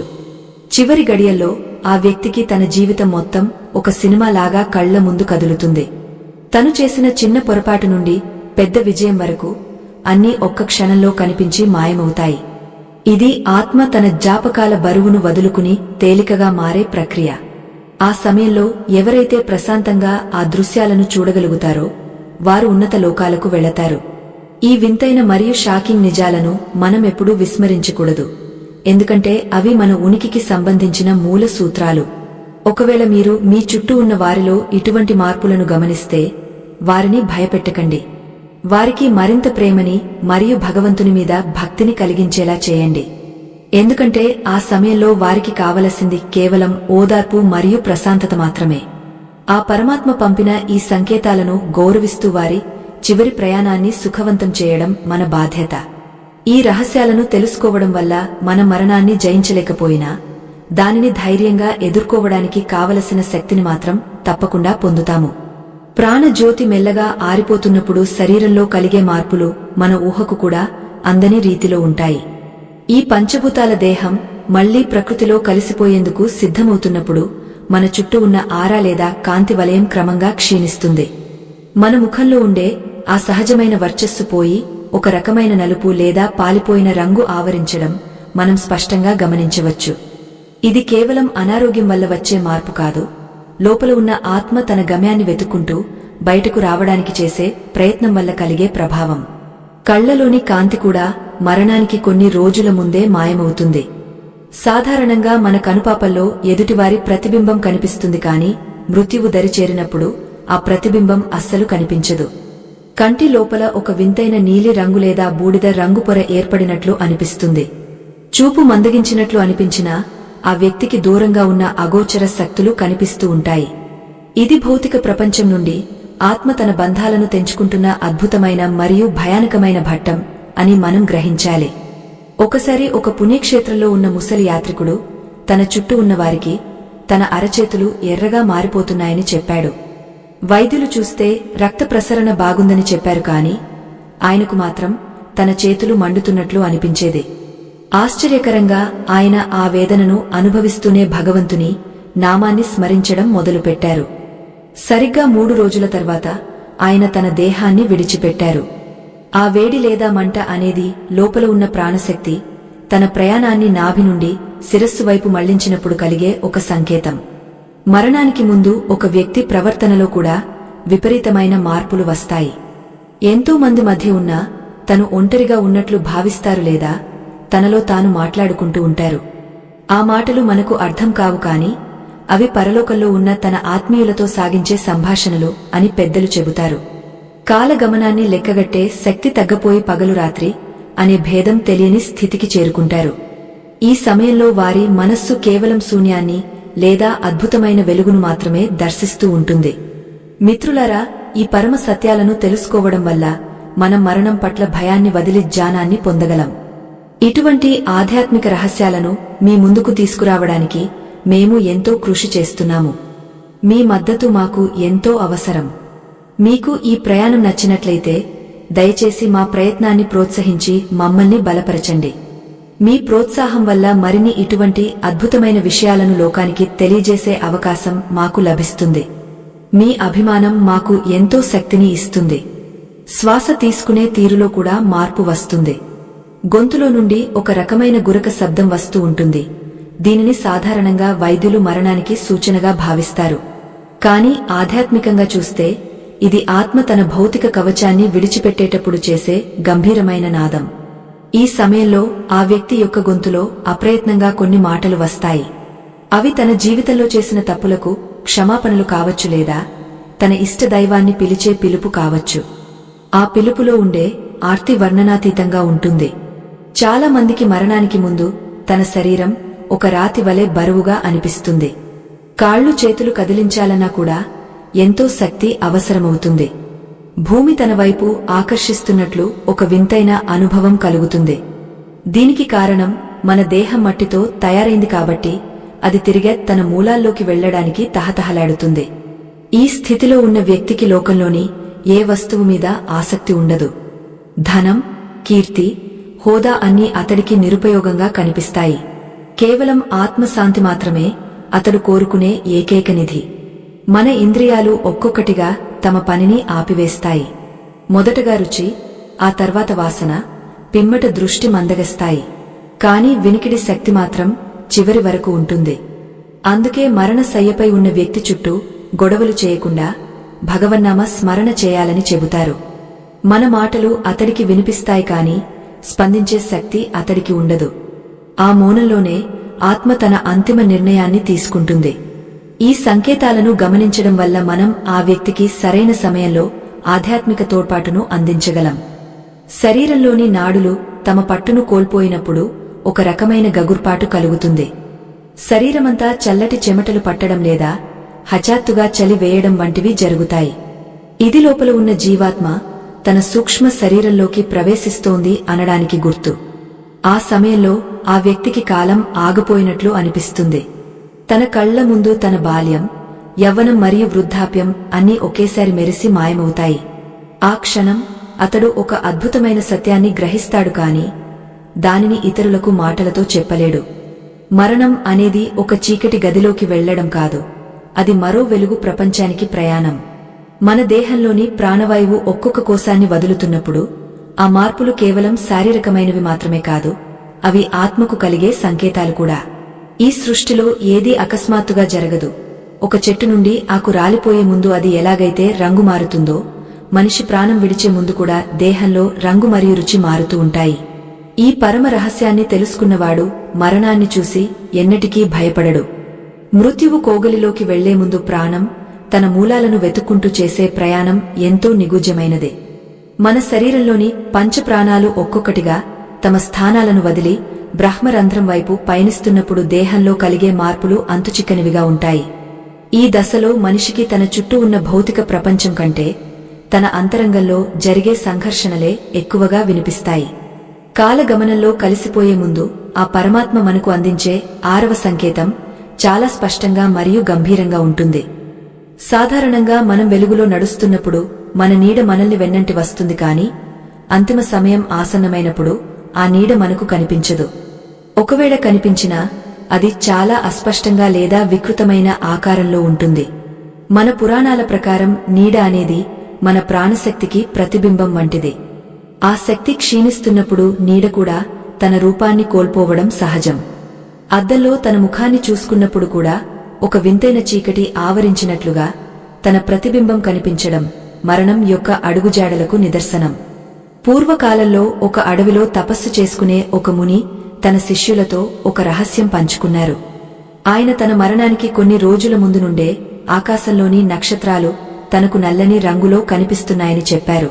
S1: చివరి గడియల్లో ఆ వ్యక్తికి తన జీవితం మొత్తం ఒక సినిమాలాగా కళ్ల ముందు కదులుతుంది. తను చేసిన చిన్న పొరపాటు నుండి పెద్ద విజయం వరకు అన్నీ ఒక్క క్షణంలో కనిపించి మాయమవుతాయి. ఇది ఆత్మ తన జ్ఞాపకాల బరువును వదులుకుని తేలికగా మారే ప్రక్రియ. ఆ సమయంలో ఎవరైతే ప్రశాంతంగా ఆ దృశ్యాలను చూడగలుగుతారో వారు ఉన్నత లోకాలకు వెళతారు. ఈ వింతైన మరియు షాకింగ్ నిజాలను మనం ఎప్పుడూ విస్మరించకూడదు, ఎందుకంటే అవి మన ఉనికికి సంబంధించిన మూల సూత్రాలు. ఒకవేళ మీరు మీ చుట్టూ ఉన్న వారిలో ఇటువంటి మార్పులను గమనిస్తే వారిని భయపెట్టకండి. వారికి మరింత ప్రేమని మరియు భగవంతుని మీద భక్తిని కలిగించేలా చేయండి. ఎందుకంటే ఆ సమయంలో వారికి కావలసింది కేవలం ఓదార్పు మరియు ప్రశాంతత మాత్రమే. ఆ పరమాత్మ పంపిన ఈ సంకేతాలను గౌరవిస్తూ వారి చివరి ప్రయాణాన్ని సుఖవంతం చేయడం మన బాధ్యత. ఈ రహస్యాలను తెలుసుకోవడం వల్ల మన మరణాన్ని జయించలేకపోయినా దానిని ధైర్యంగా ఎదుర్కోవడానికి కావలసిన శక్తిని మాత్రం తప్పకుండా పొందుతాము. ప్రాణజ్యోతి మెల్లగా ఆరిపోతున్నప్పుడు శరీరంలో కలిగే మార్పులు మన ఊహకు కూడా అందని రీతిలో ఉంటాయి. ఈ పంచభూతాల దేహం మళ్లీ ప్రకృతిలో కలిసిపోయేందుకు సిద్ధమవుతున్నప్పుడు మన చుట్టూ ఉన్న ఆరా లేదా కాంతి వలయం క్రమంగా క్షీణిస్తుంది. మన ముఖంలో ఉండే ఆ సహజమైన వర్చస్సు పోయి ఒక రకమైన నలుపు లేదా పాలిపోయిన రంగు ఆవరించడం మనం స్పష్టంగా గమనించవచ్చు. ఇది కేవలం అనారోగ్యం వల్ల వచ్చే మార్పు కాదు, లోపల ఉన్న ఆత్మ తన గమ్యాన్ని వెతుక్కుంటూ బయటకు రావడానికి చేసే ప్రయత్నం వల్ల కలిగే ప్రభావం. కళ్లలోని కాంతి కూడా మరణానికి కొన్ని రోజుల ముందే మాయమవుతుంది. సాధారణంగా మన కనుపాపల్లో ఎదుటివారి ప్రతిబింబం కనిపిస్తుంది, కాని మృత్యువు దరిచేరినప్పుడు ఆ ప్రతిబింబం అస్సలు కనిపించదు. కంటి లోపల ఒక వింతైన నీలి రంగు లేదా బూడిద రంగు పొర ఏర్పడినట్లు అనిపిస్తుంది. చూపు మందగించినట్లు అనిపించినా ఆ వ్యక్తికి దూరంగా ఉన్న అగోచర శక్తులు కనిపిస్తూ ఉంటాయి. ఇది భౌతిక ప్రపంచం నుండి ఆత్మ తన బంధాలను తెంచుకుంటున్న అద్భుతమైన మరియు భయానకమైన ఘట్టం అని మనం గ్రహించాలి. ఒకసారి ఒక పుణ్యక్షేత్రంలో ఉన్న ముసలి యాత్రికుడు తన చుట్టూ ఉన్నవారికి తన అరచేతులు ఎర్రగా మారిపోతున్నాయని చెప్పాడు. వైద్యులు చూస్తే రక్త ప్రసరణ బాగుందని చెప్పారు, కాని ఆయనకు మాత్రం తన చేతులు మండుతున్నట్లు అనిపించేది. ఆశ్చర్యకరంగా ఆయన ఆ వేదనను అనుభవిస్తూనే భగవంతుని నామాన్ని స్మరించడం మొదలుపెట్టారు. సరిగ్గా 3 రోజుల తర్వాత ఆయన తన దేహాన్ని విడిచిపెట్టారు. ఆ వేడి లేదా మంట అనేది లోపల ఉన్న ప్రాణశక్తి తన ప్రయాణాన్ని నాభి నుండి శిరస్సు వైపు మళ్లించినప్పుడు కలిగే ఒక సంకేతం. మరణానికి ముందు ఒక వ్యక్తి ప్రవర్తనలో కూడా విపరీతమైన మార్పులు వస్తాయి. ఎంతో మంది మధ్య ఉన్నా తను ఒంటరిగా ఉన్నట్లు భావిస్తారు లేదా తనలో తాను మాట్లాడుకుంటూ ఉంటారు. ఆ మాటలు మనకు అర్థం కావు, కాని అవి పరలోకంలో ఉన్న తన ఆత్మీయులతో సాగించే సంభాషణలు అని పెద్దలు చెబుతారు. కాలగమనాన్ని లెక్కగట్టే శక్తి తగ్గపోయి పగలు రాత్రి అనే భేదం తెలియని స్థితికి చేరుకుంటారు. ఈ సమయంలో వారి మనస్సు కేవలం శూన్యాన్ని లేదా అద్భుతమైన వెలుగును మాత్రమే దర్శిస్తూ ఉంటుంది. మిత్రులారా, ఈ పరమ సత్యాలను తెలుసుకోవడం వల్ల మనం మరణం పట్ల భయాన్ని వదిలి జ్ఞానాన్ని పొందగలం. ఇటువంటి ఆధ్యాత్మిక రహస్యాలను మీ ముందుకు తీసుకురావడానికి మేము ఎంతో కృషి చేస్తున్నాము. మీ మద్దతు మాకు ఎంతో అవసరం. మీకు ఈ ప్రయాణం నచ్చినట్లయితే దయచేసి మా ప్రయత్నాన్ని ప్రోత్సహించి మమ్మల్ని బలపరచండి. మీ ప్రోత్సాహం వల్ల మరిన్ని ఇటువంటి అద్భుతమైన విషయాలను లోకానికి తెలియజేసే అవకాశం మాకు లభిస్తుంది. మీ అభిమానం మాకు ఎంతో శక్తిని ఇస్తుంది. శ్వాస తీసుకునే తీరులో కూడా మార్పు వస్తుంది. గొంతులో నుండి ఒక రకమైన గురక శబ్దం వస్తూ ఉంటుంది. దీనిని సాధారణంగా వైద్యులు మరణానికి సూచనగా భావిస్తారు. కాని ఆధ్యాత్మికంగా చూస్తే ఇది ఆత్మ తన భౌతిక కవచాన్ని విడిచిపెట్టేటప్పుడు చేసే గంభీరమైన నాదం. ఈ సమయంలో ఆ వ్యక్తి యొక్క గొంతులో అప్రయత్నంగా కొన్ని మాటలు వస్తాయి. అవి తన జీవితంలో చేసిన తప్పులకు క్షమాపణలు కావచ్చు లేదా తన ఇష్ట దైవాన్ని పిలిచే పిలుపు కావచ్చు. ఆ పిలుపులో ఉండే ఆర్తి వర్ణనాతీతంగా ఉంటుంది. చాలా మందికి మరణానికి ముందు తన శరీరం ఒక రాతి వలె బరువుగా అనిపిస్తుంది. కాళ్లు చేతులు కదిలించాలన్నా కూడా ఎంతో శక్తి అవసరమవుతుంది. భూమి తన వైపు ఆకర్షిస్తున్నట్లు ఒక వింతైన అనుభవం కలుగుతుంది. దీనికి కారణం మన దేహం మట్టితో తయారైంది కాబట్టి అది తిరిగే తన మూలాల్లోకి వెళ్లడానికి తహతహలాడుతుంది. ఈ స్థితిలో ఉన్న వ్యక్తికి లోకంలోని ఏ వస్తువు మీద ఆసక్తి ఉండదు. ధనం, కీర్తి, హోదా అన్నీ అతడికి నిరుపయోగంగా కనిపిస్తాయి. కేవలం ఆత్మశాంతి మాత్రమే అతడు కోరుకునే ఏకైక నిధి. మన ఇంద్రియాలు ఒక్కొక్కటిగా తమ పనిని ఆపివేస్తాయి. మొదటగా రుచి, ఆ తర్వాత వాసన, పిమ్మట దృష్టి మందగస్తాయి. కాని వినికిడి శక్తి మాత్రం చివరి వరకు ఉంటుంది. అందుకే మరణశయ్యపై ఉన్న వ్యక్తి చుట్టూ గొడవలు చేయకుండా భగవన్నామ స్మరణ చేయాలని చెబుతారు. మన మాటలు అతడికి వినిపిస్తాయి, కాని స్పందించే శక్తి అతడికి ఉండదు. ఆ మౌనంలోనే ఆత్మ తన అంతిమ నిర్ణయాన్ని తీసుకుంటుంది. ఈ సంకేతాలను గమనించడం వల్ల మనం ఆ వ్యక్తికి సరైన సమయంలో ఆధ్యాత్మిక తోడ్పాటును అందించగలం. శరీరంలోని నాడులు తమ పట్టును కోల్పోయినప్పుడు ఒక రకమైన గగుర్పాటు కలుగుతుంది. శరీరమంతా చల్లటి చెమటలు పట్టడం లేదా హఠాత్తుగా చలి వేయడం వంటివి జరుగుతాయి. ఇది లోపల ఉన్న జీవాత్మ తన సూక్ష్మ శరీరంలోకి ప్రవేశిస్తోంది అనడానికి గుర్తు. ఆ సమయంలో ఆ వ్యక్తికి కాలం ఆగిపోయినట్లు అనిపిస్తుంది. తన కళ్ల ముందు తన బాల్యం, యవ్వనం మరియు వృద్ధాప్యం అన్నీ ఒకేసారి మెరిసి మాయమవుతాయి. ఆ క్షణం అతడు ఒక అద్భుతమైన సత్యాన్ని గ్రహిస్తాడు, కాని దానిని ఇతరులకు మాటలతో చెప్పలేడు. మరణం అనేది ఒక చీకటి గదిలోకి వెళ్లడం కాదు, అది మరో వెలుగు ప్రపంచానికి ప్రయాణం. మన దేహంలోని ప్రాణవాయువు ఒక్కొక్క కోశాన్ని వదులుతున్నప్పుడు ఆ మార్పులు కేవలం శారీరకమైనవి మాత్రమే కాదు, అవి ఆత్మకు కలిగే సంకేతాలు కూడా. ఈ సృష్టిలో ఏదీ అకస్మాత్తుగా జరగదు. ఒక చెట్టు నుండి ఆకు రాలిపోయే ముందు అది ఎలాగైతే రంగు మారుతుందో, మనిషి ప్రాణం విడిచే ముందు కూడా దేహంలో రంగు మరియు రుచి మారుతూ ఉంటాయి. ఈ పరమ రహస్యాన్ని తెలుసుకున్నవాడు మరణాన్ని చూసి ఎన్నటికీ భయపడడు. మృత్యువు కోగలిలోకి వెళ్లే ముందు ప్రాణం తన మూలాలను వెతుక్కుంటూ చేసే ప్రయాణం ఎంతో నిగూఢమైనదే. మన శరీరంలోని పంచప్రాణాలు ఒక్కొక్కటిగా తమ స్థానాలను వదిలి బ్రహ్మరంధ్రం వైపు పయనిస్తున్నప్పుడు దేహంలో కలిగే మార్పులు అంతుచిక్కనివిగా ఉంటాయి. ఈ దశలో మనిషికి తన చుట్టూ ఉన్న భౌతిక ప్రపంచం కంటే తన అంతరంగంలో జరిగే సంఘర్షణలే ఎక్కువగా వినిపిస్తాయి. కాలగమనంలో కలిసిపోయే ముందు ఆ పరమాత్మ మనకు అందించే 6వ సంకేతం చాలా స్పష్టంగా మరియు గంభీరంగా ఉంటుంది. సాధారణంగా మనం వెలుగులో నడుస్తున్నప్పుడు మన నీడ మనల్ని వెన్నంటి వస్తుంది, కాని అంతిమ సమయం ఆసన్నమైనప్పుడు ఆ నీడ మనకు కనిపించదు. ఒకవేళ కనిపించినా అది చాలా అస్పష్టంగా లేదా వికృతమైన ఆకారంలో ఉంటుంది. మన పురాణాల ప్రకారం నీడ అనేది మన ప్రాణశక్తికి ప్రతిబింబం వంటిది. ఆ శక్తి క్షీణిస్తున్నప్పుడు నీడ కూడా తన రూపాన్ని కోల్పోవడం సహజం. అద్దంలో తన ముఖాన్ని చూసుకున్నప్పుడు కూడా ఒక వింతైన చీకటి ఆవరించినట్లుగా తన ప్రతిబింబం కనిపించడం మరణం యొక్క అడుగుజాడలకు నిదర్శనం. పూర్వకాలంలో ఒక అడవిలో తపస్సు చేసుకునే ఒక ముని తన శిష్యులతో ఒక రహస్యం పంచుకున్నారు. ఆయన తన మరణానికి కొన్ని రోజుల ముందు నుండే ఆకాశంలోని నక్షత్రాలు తనకు నల్లని రంగులో కనిపిస్తున్నాయని చెప్పారు.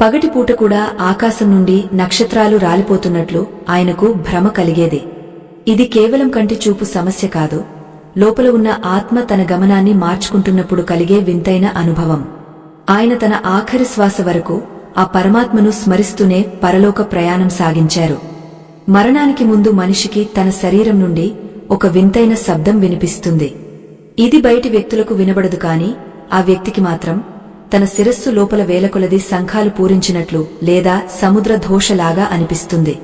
S1: పగటిపూట కూడా ఆకాశం నుండి నక్షత్రాలు రాలిపోతున్నట్లు ఆయనకు భ్రమ కలిగేది. ఇది కేవలం కంటి చూపు సమస్య కాదు, లోపల ఉన్న ఆత్మ తన గమనాన్ని మార్చుకుంటున్నప్పుడు కలిగే వింతైన అనుభవం. ఆయన తన ఆఖరి శ్వాస వరకు ఆ పరమాత్మను స్మరిస్తూనే పరలోక ప్రయాణం సాగించారు. మరణానికి ముందు మనిషికి తన శరీరం నుండి ఒక వింతైన శబ్దం వినిపిస్తుంది. ఇది బయటి వ్యక్తులకు వినబడదు, కాని ఆ వ్యక్తికి మాత్రం తన శిరస్సు లోపల వేలకొలది శంఖాలు పూరించినట్లు లేదా సముద్ర ఘోషలాగా అనిపిస్తుంది.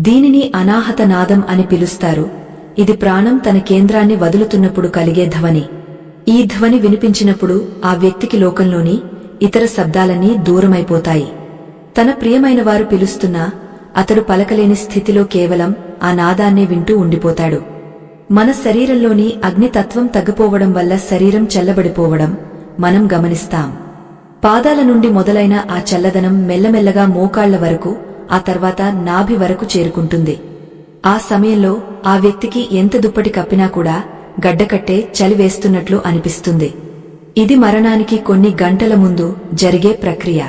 S1: దీనిని అనాహత నాదం అని పిలుస్తారు. ఇది ప్రాణం తన కేంద్రాన్ని వదులుతున్నప్పుడు కలిగే ధ్వని. ఈ ధ్వని వినిపించినప్పుడు ఆ వ్యక్తికి లోకంలోని ఇతర శబ్దాలన్నీ దూరమైపోతాయి. తన ప్రియమైన వారు పిలుస్తున్నా అతడు పలకలేని స్థితిలో కేవలం ఆ నాదాన్నే వింటూ ఉండిపోతాడు. మన శరీరంలోని అగ్నితత్వం తగ్గిపోవడం వల్ల శరీరం చల్లబడిపోవడం మనం గమనిస్తాం. పాదాల నుండి మొదలైన ఆ చల్లదనం మెల్లమెల్లగా మోకాళ్ల వరకు, ఆ తర్వాత నాభి వరకు చేరుకుంటుంది. ఆ సమయంలో ఆ వ్యక్తికి ఎంత దుప్పటి కప్పినా కూడా గడ్డకట్టే చలి వేస్తున్నట్లు అనిపిస్తుంది. ఇది మరణానికి కొన్ని గంటల ముందు జరిగే ప్రక్రియ.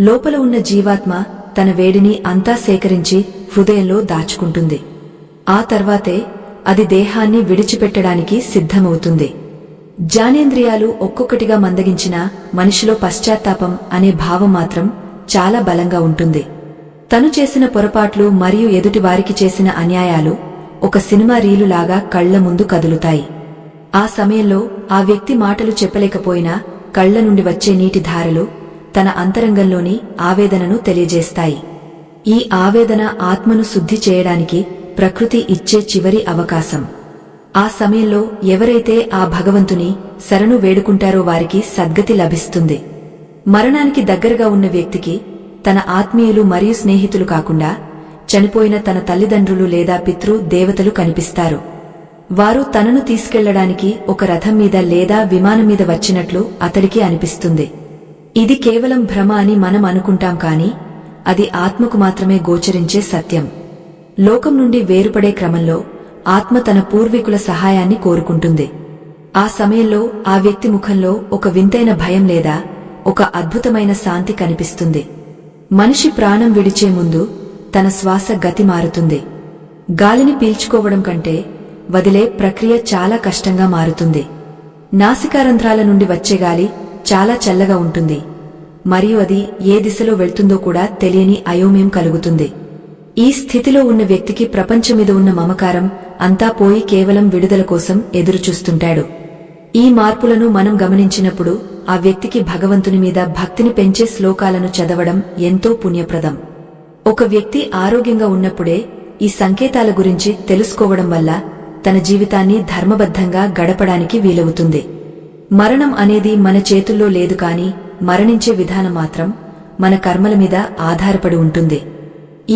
S1: లోపల ఉన్న జీవాత్మ తన వేడిని అంతా సేకరించి హృదయంలో దాచుకుంటుంది. ఆ తర్వాతే అది దేహాన్ని విడిచిపెట్టడానికి సిద్ధమవుతుంది. జ్ఞానేంద్రియాలు ఒక్కొక్కటిగా మందగించినా మనిషిలో పశ్చాత్తాపం అనే భావం మాత్రం చాలా బలంగా ఉంటుంది. తను చేసిన పొరపాట్లు మరియు ఎదుటివారికి చేసిన అన్యాయాలు ఒక సినిమా రీలులాగా కళ్ల ముందు కదులుతాయి. ఆ సమయంలో ఆ వ్యక్తి మాటలు చెప్పలేకపోయినా కళ్ల నుండి వచ్చే నీటి ధారలు తన అంతరంగంలోని ఆవేదనను తెలియజేస్తాయి. ఈ ఆవేదన ఆత్మను శుద్ధి చేయడానికి ప్రకృతి ఇచ్చే చివరి అవకాశం. ఆ సమయంలో ఎవరైతే ఆ భగవంతుని శరణు వేడుకుంటారో వారికి సద్గతి లభిస్తుంది. మరణానికి దగ్గరగా ఉన్న వ్యక్తికి తన ఆత్మీయులు మరియు స్నేహితులు కాకుండా చనిపోయిన తన తల్లిదండ్రులు లేదా పితృ దేవతలు కనిపిస్తారు. వారు తనను తీసుకెళ్లడానికి ఒక రథం మీద లేదా విమానం మీద వచ్చినట్లు అతడికి అనిపిస్తుంది. ఇది కేవలం భ్రమ అని మనం అనుకుంటాం, కాని అది ఆత్మకు మాత్రమే గోచరించే సత్యం. లోకం నుండి వేరుపడే క్రమంలో ఆత్మ తన పూర్వీకుల సహాయాన్ని కోరుకుంటుంది. ఆ సమయంలో ఆ వ్యక్తి ముఖంలో ఒక వింతైన భయం లేదా ఒక అద్భుతమైన శాంతి కనిపిస్తుంది. మనిషి ప్రాణం విడిచే ముందు తన శ్వాస గతి మారుతుంది. గాలిని పీల్చుకోవడం కంటే వదిలే ప్రక్రియ చాలా కష్టంగా మారుతుంది. నాసికారంధ్రాల నుండి వచ్చే గాలి చాలా చల్లగా ఉంటుంది మరియు అది ఏ దిశలో వెళ్తుందో కూడా తెలియని అయోమయం కలుగుతుంది. ఈ స్థితిలో ఉన్న వ్యక్తికి ప్రపంచం మీద ఉన్న మమకారం అంతా పోయి కేవలం విడుదల కోసం ఎదురుచూస్తుంటాడు. ఈ మార్పులను మనం గమనించినప్పుడు ఆ వ్యక్తికి భగవంతుని మీద భక్తిని పెంచే శ్లోకాలను చదవడం ఎంతో పుణ్యప్రదం. ఒక వ్యక్తి ఆరోగ్యంగా ఉన్నప్పుడే ఈ సంకేతాల గురించి తెలుసుకోవడం వల్ల తన జీవితాన్ని ధర్మబద్ధంగా గడపడానికి వీలవుతుంది. మరణం అనేది మన చేతుల్లో లేదు, కాని మరణించే విధానం మాత్రం మన కర్మల మీద ఆధారపడి ఉంటుంది.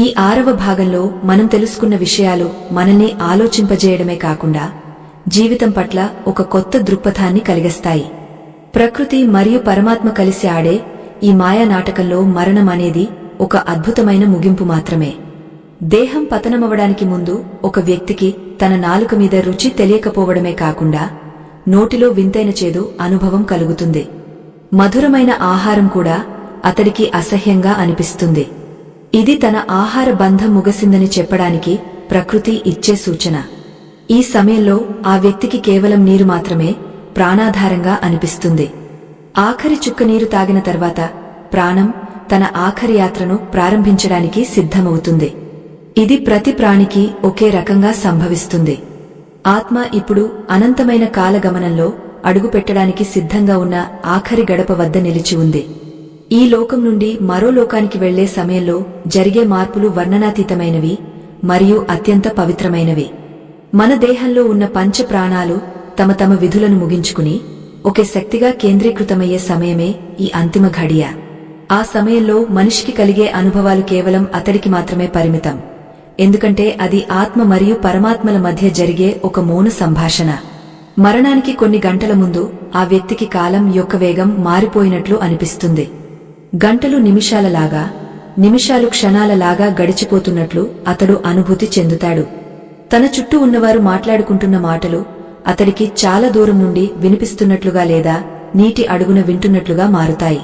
S1: ఈ 6వ భాగంలో మనం తెలుసుకున్న విషయాలు మనల్ని ఆలోచింపజేయడమే కాకుండా జీవితం పట్ల ఒక కొత్త దృక్పథాన్ని కలిగిస్తాయి. ప్రకృతి మరియు పరమాత్మ కలిసి ఆడే ఈ మాయా నాటకంలో మరణం అనేది ఒక అద్భుతమైన ముగింపు మాత్రమే. దేహం పతనమవడానికి ముందు ఒక వ్యక్తికి తన నాలుక మీద రుచి తెలియకపోవడమే కాకుండా నోటిలో వింతైన చేదు అనుభవం కలుగుతుంది. మధురమైన ఆహారం కూడా అతడికి అసహ్యంగా అనిపిస్తుంది. ఇది తన ఆహార బంధం ముగిసిందని చెప్పడానికి ప్రకృతి ఇచ్చే సూచన. ఈ సమయంలో ఆ వ్యక్తికి కేవలం నీరు మాత్రమే ప్రాణాధారంగా అనిపిస్తుంది. ఆఖరి చుక్క నీరు తాగిన తర్వాత ప్రాణం తన ఆఖరి యాత్రను ప్రారంభించడానికి సిద్ధమవుతుంది. ఇది ప్రతి ప్రాణికి ఒకే రకంగా సంభవిస్తుంది. ఆత్మ ఇప్పుడు అనంతమైన కాలగమనంలో అడుగుపెట్టడానికి సిద్ధంగా ఉన్న ఆఖరి గడప వద్ద నిలిచి ఉంది. ఈ లోకం నుండి మరో లోకానికి వెళ్లే సమయంలో జరిగే మార్పులు వర్ణనాతీతమైనవి మరియు అత్యంత పవిత్రమైనవి. మన దేహంలో ఉన్న పంచ ప్రాణాలు తమ తమ విధులను ముగించుకుని ఒకే శక్తిగా కేంద్రీకృతమయ్యే సమయమే ఈ అంతిమ ఘడియ. ఆ సమయంలో మనిషికి కలిగే అనుభవాలు కేవలం అతడికి మాత్రమే పరిమితం. ఎందుకంటే అది ఆత్మ మరియు పరమాత్మల మధ్య జరిగే ఒక మౌన సంభాషణ. మరణానికి కొన్ని గంటల ముందు ఆ వ్యక్తికి కాలం యొక్క వేగం మారిపోయినట్లు అనిపిస్తుంది. గంటలు నిమిషాలలాగా, నిమిషాలు క్షణాలలాగా గడిచిపోతున్నట్లు అతడు అనుభూతి చెందుతాడు. తన చుట్టూ ఉన్నవారు మాట్లాడుకుంటున్న మాటలు అతడికి చాలా దూరం నుండి వినిపిస్తున్నట్లుగా లేదా నీటి అడుగున వింటున్నట్లుగా మారుతాయి.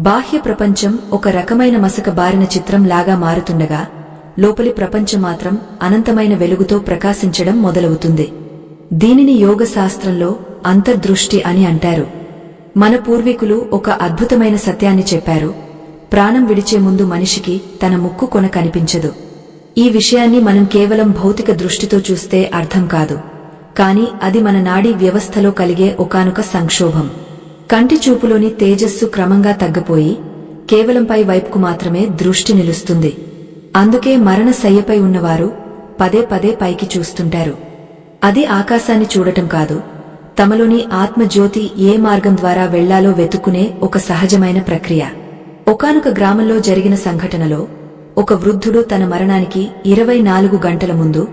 S1: బాహ్య ప్రపంచం ఒక రకమైన మసక బారిన చిత్రం లాగా మారుతుండగా లోపలి ప్రపంచం మాత్రం అనంతమైన వెలుగుతో ప్రకాశించడం మొదలవుతుంది. దీనిని యోగ శాస్త్రంలో అంతర్దృష్టి అని అంటారు. మన పూర్వీకులు ఒక అద్భుతమైన సత్యాన్ని చెప్పారు: ప్రాణం విడిచే ముందు మనిషికి తన ముక్కు కొన కనిపించదు. ఈ విషయాన్ని మనం కేవలం భౌతిక దృష్టితో చూస్తే అర్థం కాదు, కాని అది మన నాడీ వ్యవస్థలో కలిగే ఒకానొక సంక్షోభం. కంటి చూపులోని తేజస్సు క్రమంగా తగ్గిపోయి కేవలం పై వైపుకు మాత్రమే దృష్టి నిలుస్తుంది. అందుకే మరణ శయ్యపై ఉన్నవారు పదే పదే పైకి చూస్తుంటారు. అది ఆకాశాన్ని చూడటం కాదు, తమలోని ఆత్మజ్యోతి ఏ మార్గం ద్వారా వెళ్లాలో వెతుక్కునే ఒక సహజమైన ప్రక్రియ. ఒకానొక గ్రామంలో జరిగిన సంఘటనలో ఒక వృద్ధుడు తన మరణానికి 24 గంటల ముందు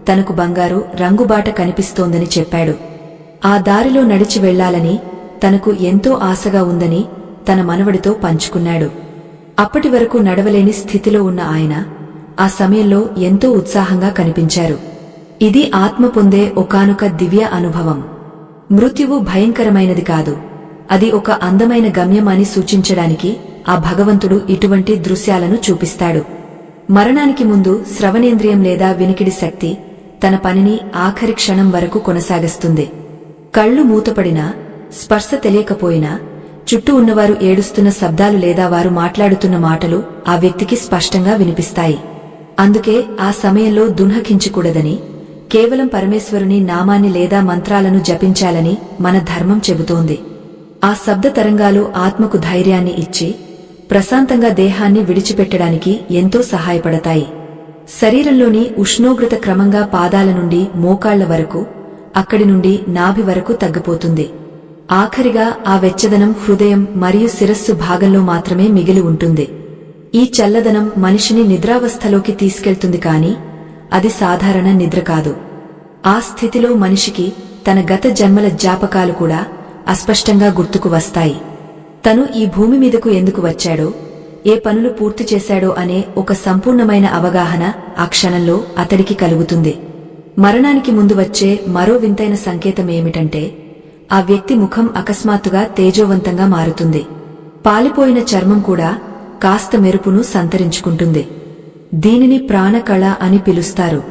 S1: తనకు బంగారు రంగుబాట కనిపిస్తోందని చెప్పాడు. ఆ దారిలో నడిచి వెళ్లాలని తనకు ఎంతో ఆశగా ఉందని తన మనవడితో పంచుకున్నాడు. అప్పటి వరకు నడవలేని స్థితిలో ఉన్న ఆయన ఆ సమయంలో ఎంతో ఉత్సాహంగా కనిపించారు. ఇది ఆత్మ పొందే ఒకానొక దివ్య అనుభవం. మృత్యువు భయంకరమైనది కాదు, అది ఒక అందమైన గమ్యం అని సూచించడానికి ఆ భగవంతుడు ఇటువంటి దృశ్యాలను చూపిస్తాడు. మరణానికి ముందు శ్రవణేంద్రియం లేదా వినికిడి శక్తి తన పనిని ఆఖరి క్షణం వరకు కొనసాగిస్తుంది. కళ్ళు మూతపడినా, స్పర్శ తెలియకపోయినా, చుట్టూ ఉన్నవారు ఏడుస్తున్న శబ్దాలు లేదా వారు మాట్లాడుతున్న మాటలు ఆ వ్యక్తికి స్పష్టంగా వినిపిస్తాయి. అందుకే ఆ సమయంలో దున్హకించకూడదని, కేవలం పరమేశ్వరుని నామాన్ని లేదా మంత్రాలను జపించాలని మన ధర్మం చెబుతోంది. ఆ శబ్ద తరంగాలు ఆత్మకు ధైర్యాన్ని ఇచ్చి ప్రశాంతంగా దేహాన్ని విడిచిపెట్టడానికి ఎంతో సహాయపడతాయి. శరీరంలోని ఉష్ణోగ్రత క్రమంగా పాదాల నుండి మోకాళ్ల వరకు, అక్కడి నుండి నాభి వరకు తగ్గిపోతుంది. ఆఖరిగా ఆ వెచ్చదనం హృదయం మరియు శిరస్సు భాగంలో మాత్రమే మిగిలి ఉంటుంది. ఈ చల్లదనం మనిషిని నిద్రావస్థలోకి తీసుకెళ్తుంది, కాని అది సాధారణ నిద్ర కాదు. ఆ స్థితిలో మనిషికి తన గత జన్మల జ్ఞాపకాలు కూడా అస్పష్టంగా గుర్తుకు వస్తాయి. తను ఈ భూమి మీదకు ఎందుకు వచ్చాడో, ఏ పనులు పూర్తి చేశాడో అనే ఒక సంపూర్ణమైన అవగాహన ఆ క్షణంలో అతడికి కలుగుతుంది. మరణానికి ముందు వచ్చే మరో వింతైన సంకేతమేమిటంటే, ఆ వ్యక్తి ముఖం అకస్మాత్తుగా తేజోవంతంగా మారుతుంది. పాలిపోయిన చర్మం కూడా కాస్త మెరుపును సంతరించుకుంటుంది. దీనిని ప్రాణకళ అని పిలుస్తారు.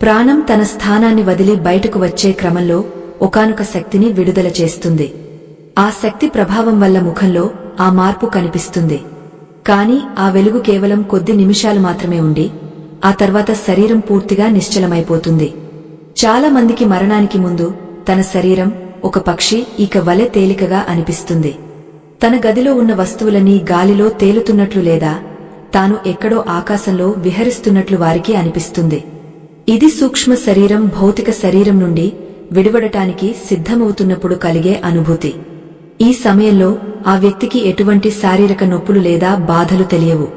S1: ప్రాణం తన స్థానాన్ని వదిలి బయటకు వచ్చే క్రమంలో ఒకానొక శక్తిని విడుదల చేస్తుంది. ఆ శక్తి ప్రభావం వల్ల ముఖంలో ఆ మార్పు కనిపిస్తుంది. కాని ఆ వెలుగు కేవలం కొద్ది నిమిషాలు మాత్రమే ఉండి ఆ తర్వాత శరీరం పూర్తిగా నిశ్చలమైపోతుంది. చాలా మందికి మరణానికి ముందు తన శరీరం ఒక పక్షి ఈక వలె తేలికగా అనిపిస్తుంది. తన గదిలో ఉన్న వస్తువులన్నీ గాలిలో తేలుతున్నట్లు లేదా తాను ఎక్కడో ఆకాశంలో విహరిస్తున్నట్లు వారికి అనిపిస్తుంది. ఇది సూక్ష్మ శరీరం భౌతిక శరీరం నుండి విడివడటానికి సిద్ధమవుతున్నప్పుడు కలిగే అనుభూతి. ఈ సమయంలో ఆ వ్యక్తికి ఎటువంటి శారీరక నొప్పులు లేదా బాధలు తెలియవు.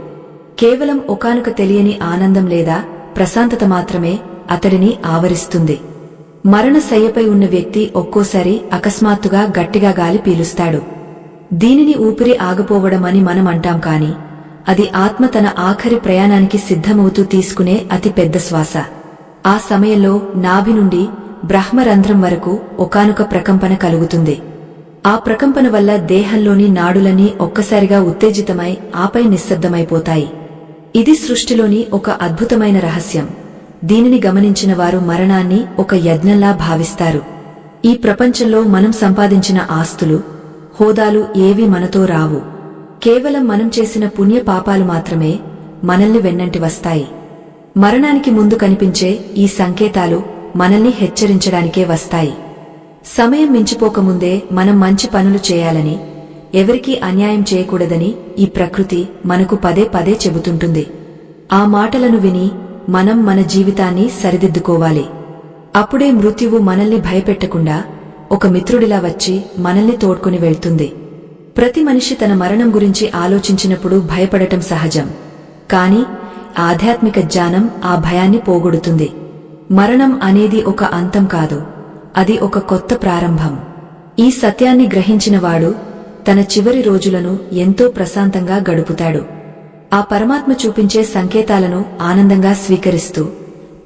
S1: కేవలం ఒకానొక తెలియని ఆనందం లేదా ప్రశాంతత మాత్రమే అతడిని ఆవరిస్తుంది. మరణ శయ్యపై ఉన్న వ్యక్తి ఒక్కోసారి అకస్మాత్తుగా గట్టిగా గాలి పీలుస్తాడు. దీనిని ఊపిరి ఆగిపోవడం అని మనం అంటాం, కాని అది ఆత్మ తన ఆఖరి ప్రయాణానికి సిద్ధమవుతూ తీసుకునే అతి పెద్ద శ్వాస. ఆ సమయంలో నాభి నుండి బ్రహ్మరంధ్రం వరకు ఒకానొక ప్రకంపన కలుగుతుంది. ఆ ప్రకంపన వల్ల దేహంలోని నాడులన్నీ ఒక్కసారిగా ఉత్తేజితమై ఆపై నిశ్శబ్దమైపోతాయి. ఇది సృష్టిలోని ఒక అద్భుతమైన రహస్యం. దీనిని గమనించిన వారు మరణాన్ని ఒక యజ్ఞంలా భావిస్తారు. ఈ ప్రపంచంలో మనం సంపాదించిన ఆస్తులు, హోదాలు ఏవీ మనతో రావు. కేవలం మనం చేసిన పుణ్య పాపాలు మాత్రమే మనల్ని వెన్నంటి వస్తాయి. మరణానికి ముందు కనిపించే ఈ సంకేతాలు మనల్ని హెచ్చరించడానికే వస్తాయి. సమయం మించిపోకముందే మనం మంచి పనులు చేయాలని, ఎవరికీ అన్యాయం చేయకూడదని ఈ ప్రకృతి మనకు పదే పదే చెబుతుంటుంది. ఆ మాటలను విని మనం మన జీవితాన్ని సరిదిద్దుకోవాలి. అప్పుడే మృత్యువు మనల్ని భయపెట్టకుండా ఒక మిత్రుడిలా వచ్చి మనల్ని తోడ్కొని వెళ్తుంది. ప్రతి మనిషి తన మరణం గురించి ఆలోచించినప్పుడు భయపడటం సహజం. కాని ఆధ్యాత్మిక జ్ఞానం ఆ భయాన్ని పోగొడుతుంది. మరణం అనేది ఒక అంతం కాదు, అది ఒక కొత్త ప్రారంభం. ఈ సత్యాన్ని గ్రహించినవాడు తన చివరి రోజులను ఎంతో ప్రశాంతంగా గడుపుతాడు. ఆ పరమాత్మ చూపించే సంకేతాలను ఆనందంగా స్వీకరిస్తూ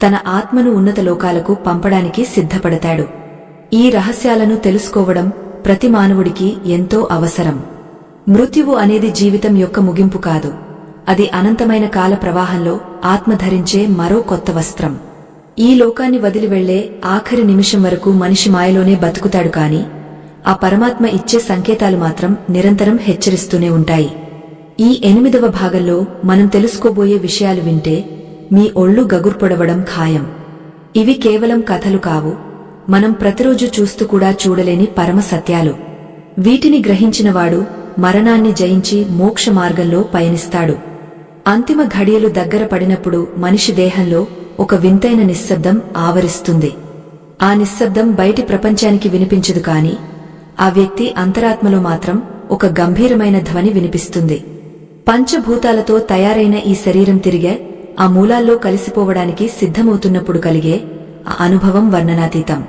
S1: తన ఆత్మను ఉన్నత లోకాలకు పంపడానికి సిద్ధపడతాడు. ఈ రహస్యాలను తెలుసుకోవడం ప్రతి మానవుడికి ఎంతో అవసరం. మృత్యువు అనేది జీవితం యొక్క ముగింపు కాదు, అది అనంతమైన కాల ప్రవాహంలో ఆత్మ ధరించే మరో కొత్త వస్త్రం. ఈ లోకాన్ని వదిలి వెళ్లే ఆఖరి నిమిషం వరకు మనిషి మాయలోనే బతుకుతాడు. కాని ఆ పరమాత్మ ఇచ్చే సంకేతాలు మాత్రం నిరంతరం హెచ్చరిస్తూనే ఉంటాయి. ఈ 8వ భాగంలో మనం తెలుసుకోబోయే విషయాలు వింటే మీ ఒళ్ళు గగుర్పొడవడం ఖాయం. ఇవి కేవలం కథలు కావు, మనం ప్రతిరోజు చూస్తూ కూడా చూడలేని పరమ సత్యాలు. వీటిని గ్రహించినవాడు మరణాన్ని జయించి మోక్ష మార్గంలో పయనిస్తాడు. అంతిమ ఘడియలు దగ్గర పడినప్పుడు మనిషి దేహంలో ఒక వింతైన నిశ్శబ్దం ఆవరిస్తుంది. ఆ నిశ్శబ్దం బయటి ప్రపంచానికి వినిపించదు, కాని ఆ వ్యక్తి అంతరాత్మలో మాత్రం ఒక గంభీరమైన ధ్వని వినిపిస్తుంది. పంచభూతాలతో తయారైన ఈ శరీరం తిరిగే ఆ మూలాల్లో కలిసిపోవడానికి సిద్ధమవుతున్నప్పుడు కలిగే ఆ అనుభవం వర్ణనాతీతం.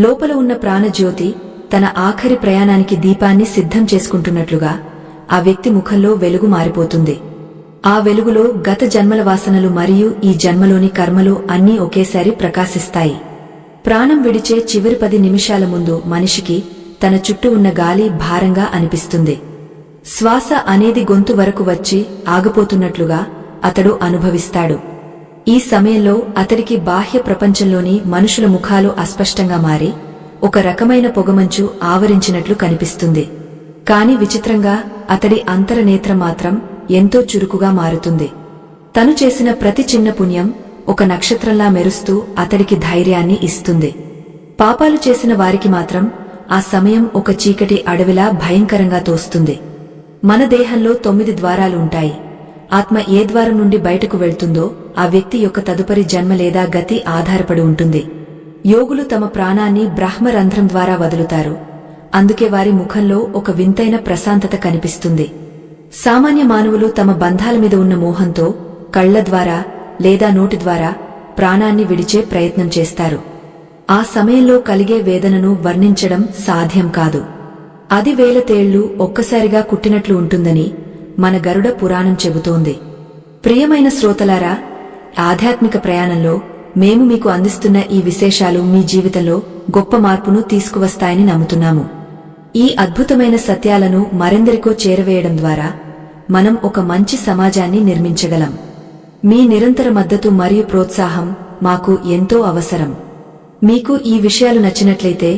S1: లోపల ఉన్న ప్రాణజ్యోతి తన ఆఖరి ప్రయాణానికి దీపాన్ని సిద్ధం చేసుకుంటున్నట్లుగా ఆ వ్యక్తి ముఖంలో వెలుగు మారిపోతుంది. ఆ వెలుగులో గత జన్మల వాసనలు మరియు ఈ జన్మలోని కర్మలు అన్నీ ఒకేసారి ప్రకాశిస్తాయి. ప్రాణం విడిచే చివరి 10 నిమిషాల ముందు మనిషికి తన చుట్టూ ఉన్న గాలి భారంగా అనిపిస్తుంది. శ్వాస అనేది గొంతు వరకు వచ్చి ఆగిపోతున్నట్లుగా అతడు అనుభవిస్తాడు. ఈ సమయంలో అతడికి బాహ్య ప్రపంచంలోని మనుషుల ముఖాలు అస్పష్టంగా మారి ఒక రకమైన పొగమంచు ఆవరించినట్లు కనిపిస్తుంది. కాని విచిత్రంగా అతడి అంతరనేత్రం మాత్రం ఎంతో చురుకుగా మారుతుంది. తను చేసిన ప్రతి చిన్న పుణ్యం ఒక నక్షత్రంలా మెరుస్తూ అతడికి ధైర్యాన్ని ఇస్తుంది. పాపాలు చేసిన వారికి మాత్రం ఆ సమయం ఒక చీకటి అడవిలా భయంకరంగా తోస్తుంది. మన దేహంలో 9 ద్వారాలు ఉంటాయి. ఆత్మ ఏ ద్వారం నుండి బయటకు వెళ్తుందో ఆ వ్యక్తి యొక్క తదుపరి జన్మ లేదా గతి ఆధారపడి ఉంటుంది. యోగులు తమ ప్రాణాన్ని బ్రహ్మరంధ్రం ద్వారా వదులుతారు. అందుకే వారి ముఖంలో ఒక వింతైన ప్రశాంతత కనిపిస్తుంది. సామాన్య మానవులు తమ బంధాల మీద ఉన్న మోహంతో కళ్ల ద్వారా లేదా నోటి ద్వారా ప్రాణాన్ని విడిచే ప్రయత్నం చేస్తారు. ఆ సమయంలో కలిగే వేదనను వర్ణించడం సాధ్యం కాదు. అది 1000 తేళ్లు ఒక్కసారిగా కుట్టినట్లు ఉంటుందని మన గరుడ పురాణం చెబుతోంది. ప్రియమైన శ్రోతలారా, ఆధ్యాత్మిక ప్రయాణంలో మేము మీకు అందిస్తున్న ఈ విశేషాలు మీ జీవితంలో గొప్ప మార్పును తీసుకువస్తాయని నమ్ముతున్నాము. ఈ అద్భుతమైన సత్యాలను మరెందరికో చేరవేయడం ద్వారా మనం ఒక మంచి సమాజాన్ని నిర్మించగలం. మీ నిరంతర మద్దతు మరియు ప్రోత్సాహం మాకు ఎంతో అవసరం. మీకు ఈ విషయాలు నచ్చినట్లయితే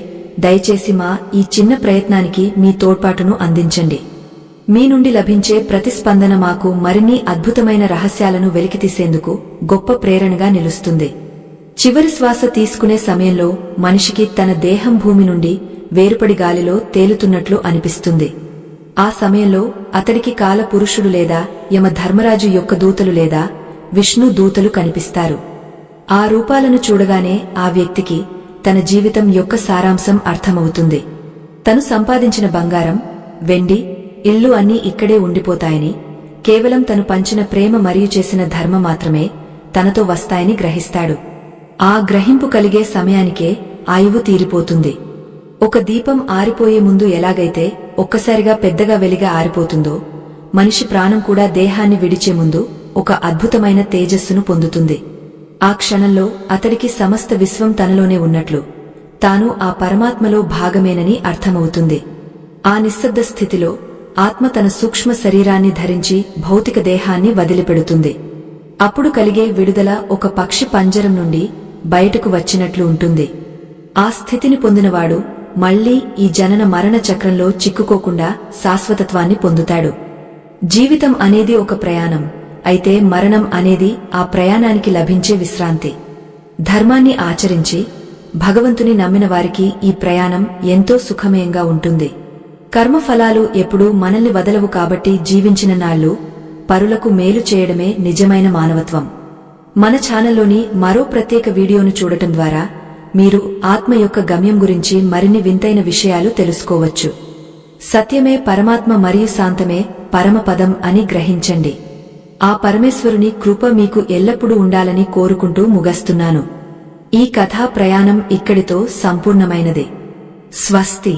S1: దయచేసి మా ఈ చిన్న ప్రయత్నానికి మీ తోడ్పాటును అందించండి. మీ నుండి లభించే ప్రతిస్పందన మాకు మరిన్ని అద్భుతమైన రహస్యాలను వెలికితీసేందుకు గొప్ప ప్రేరణగా నిలుస్తుంది. చివరి శ్వాస తీసుకునే సమయంలో మనిషికి తన దేహం భూమి నుండి వేరుపడి గాలిలో తేలుతున్నట్లు అనిపిస్తుంది. ఆ సమయంలో అతడికి కాల పురుషుడు లేదా యమ ధర్మరాజు యొక్క దూతలు లేదా విష్ణు దూతలు కనిపిస్తారు. ఆ రూపాలను చూడగానే ఆ వ్యక్తికి తన జీవితం యొక్క సారాంశం అర్థమవుతుంది. తను సంపాదించిన బంగారం, వెండి, ఇల్లు అన్నీ ఇక్కడే ఉండిపోతాయని, కేవలం తను పంచిన ప్రేమ మరియు చేసిన ధర్మ మాత్రమే తనతో వస్తాయని గ్రహిస్తాడు. ఆ గ్రహింపు కలిగే సమయానికే ఆయువు తీరిపోతుంది. ఒక దీపం ఆరిపోయే ముందు ఎలాగైతే ఒక్కసారిగా పెద్దగా వెలిగా ఆరిపోతుందో, మనిషి ప్రాణం కూడా దేహాన్ని విడిచే ముందు ఒక అద్భుతమైన తేజస్సును పొందుతుంది. ఆ క్షణంలో అతడికి సమస్త విశ్వం తనలోనే ఉన్నట్లు, తాను ఆ పరమాత్మలో భాగమేనని అర్థమవుతుంది. ఆ నిశ్శబ్ద స్థితిలో ఆత్మ తన సూక్ష్మ శరీరాన్ని ధరించి భౌతిక దేహాన్ని వదిలిపెడుతుంది. అప్పుడు కలిగే విడుదల ఒక పక్షి పంజరం నుండి బయటకు వచ్చినట్లు ఉంటుంది. ఆ స్థితిని పొందినవాడు మళ్లీ ఈ జనన మరణ చక్రంలో చిక్కుకోకుండా శాశ్వతత్వాన్ని పొందుతాడు. జీవితం అనేది ఒక ప్రయాణం, అయితే మరణం అనేది ఆ ప్రయాణానికి లభించే విశ్రాంతి. ధర్మాన్ని ఆచరించి భగవంతుని నమ్మిన వారికి ఈ ప్రయాణం ఎంతో సుఖమయంగా ఉంటుంది. కర్మఫలాలు ఎప్పుడూ మనల్ని వదలవు కాబట్టి జీవించిన నాళ్లు పరులకు మేలు చేయడమే నిజమైన మానవత్వం. మన ఛానల్లోని మరో ప్రత్యేక వీడియోను చూడటం ద్వారా మీరు ఆత్మ యొక్క గమ్యం గురించి మరిన్ని వింతైన విషయాలు తెలుసుకోవచ్చు. సత్యమే పరమాత్మ మరియు శాంతమే పరమపదం అని గ్రహించండి. ఆ పరమేశ్వరుని కృప మీకు ఎల్లప్పుడూ ఉండాలని కోరుకుంటూ ముగస్తున్నాను. ఈ కథా ప్రయాణం ఇక్కడితో సంపూర్ణమైనది. స్వస్తి.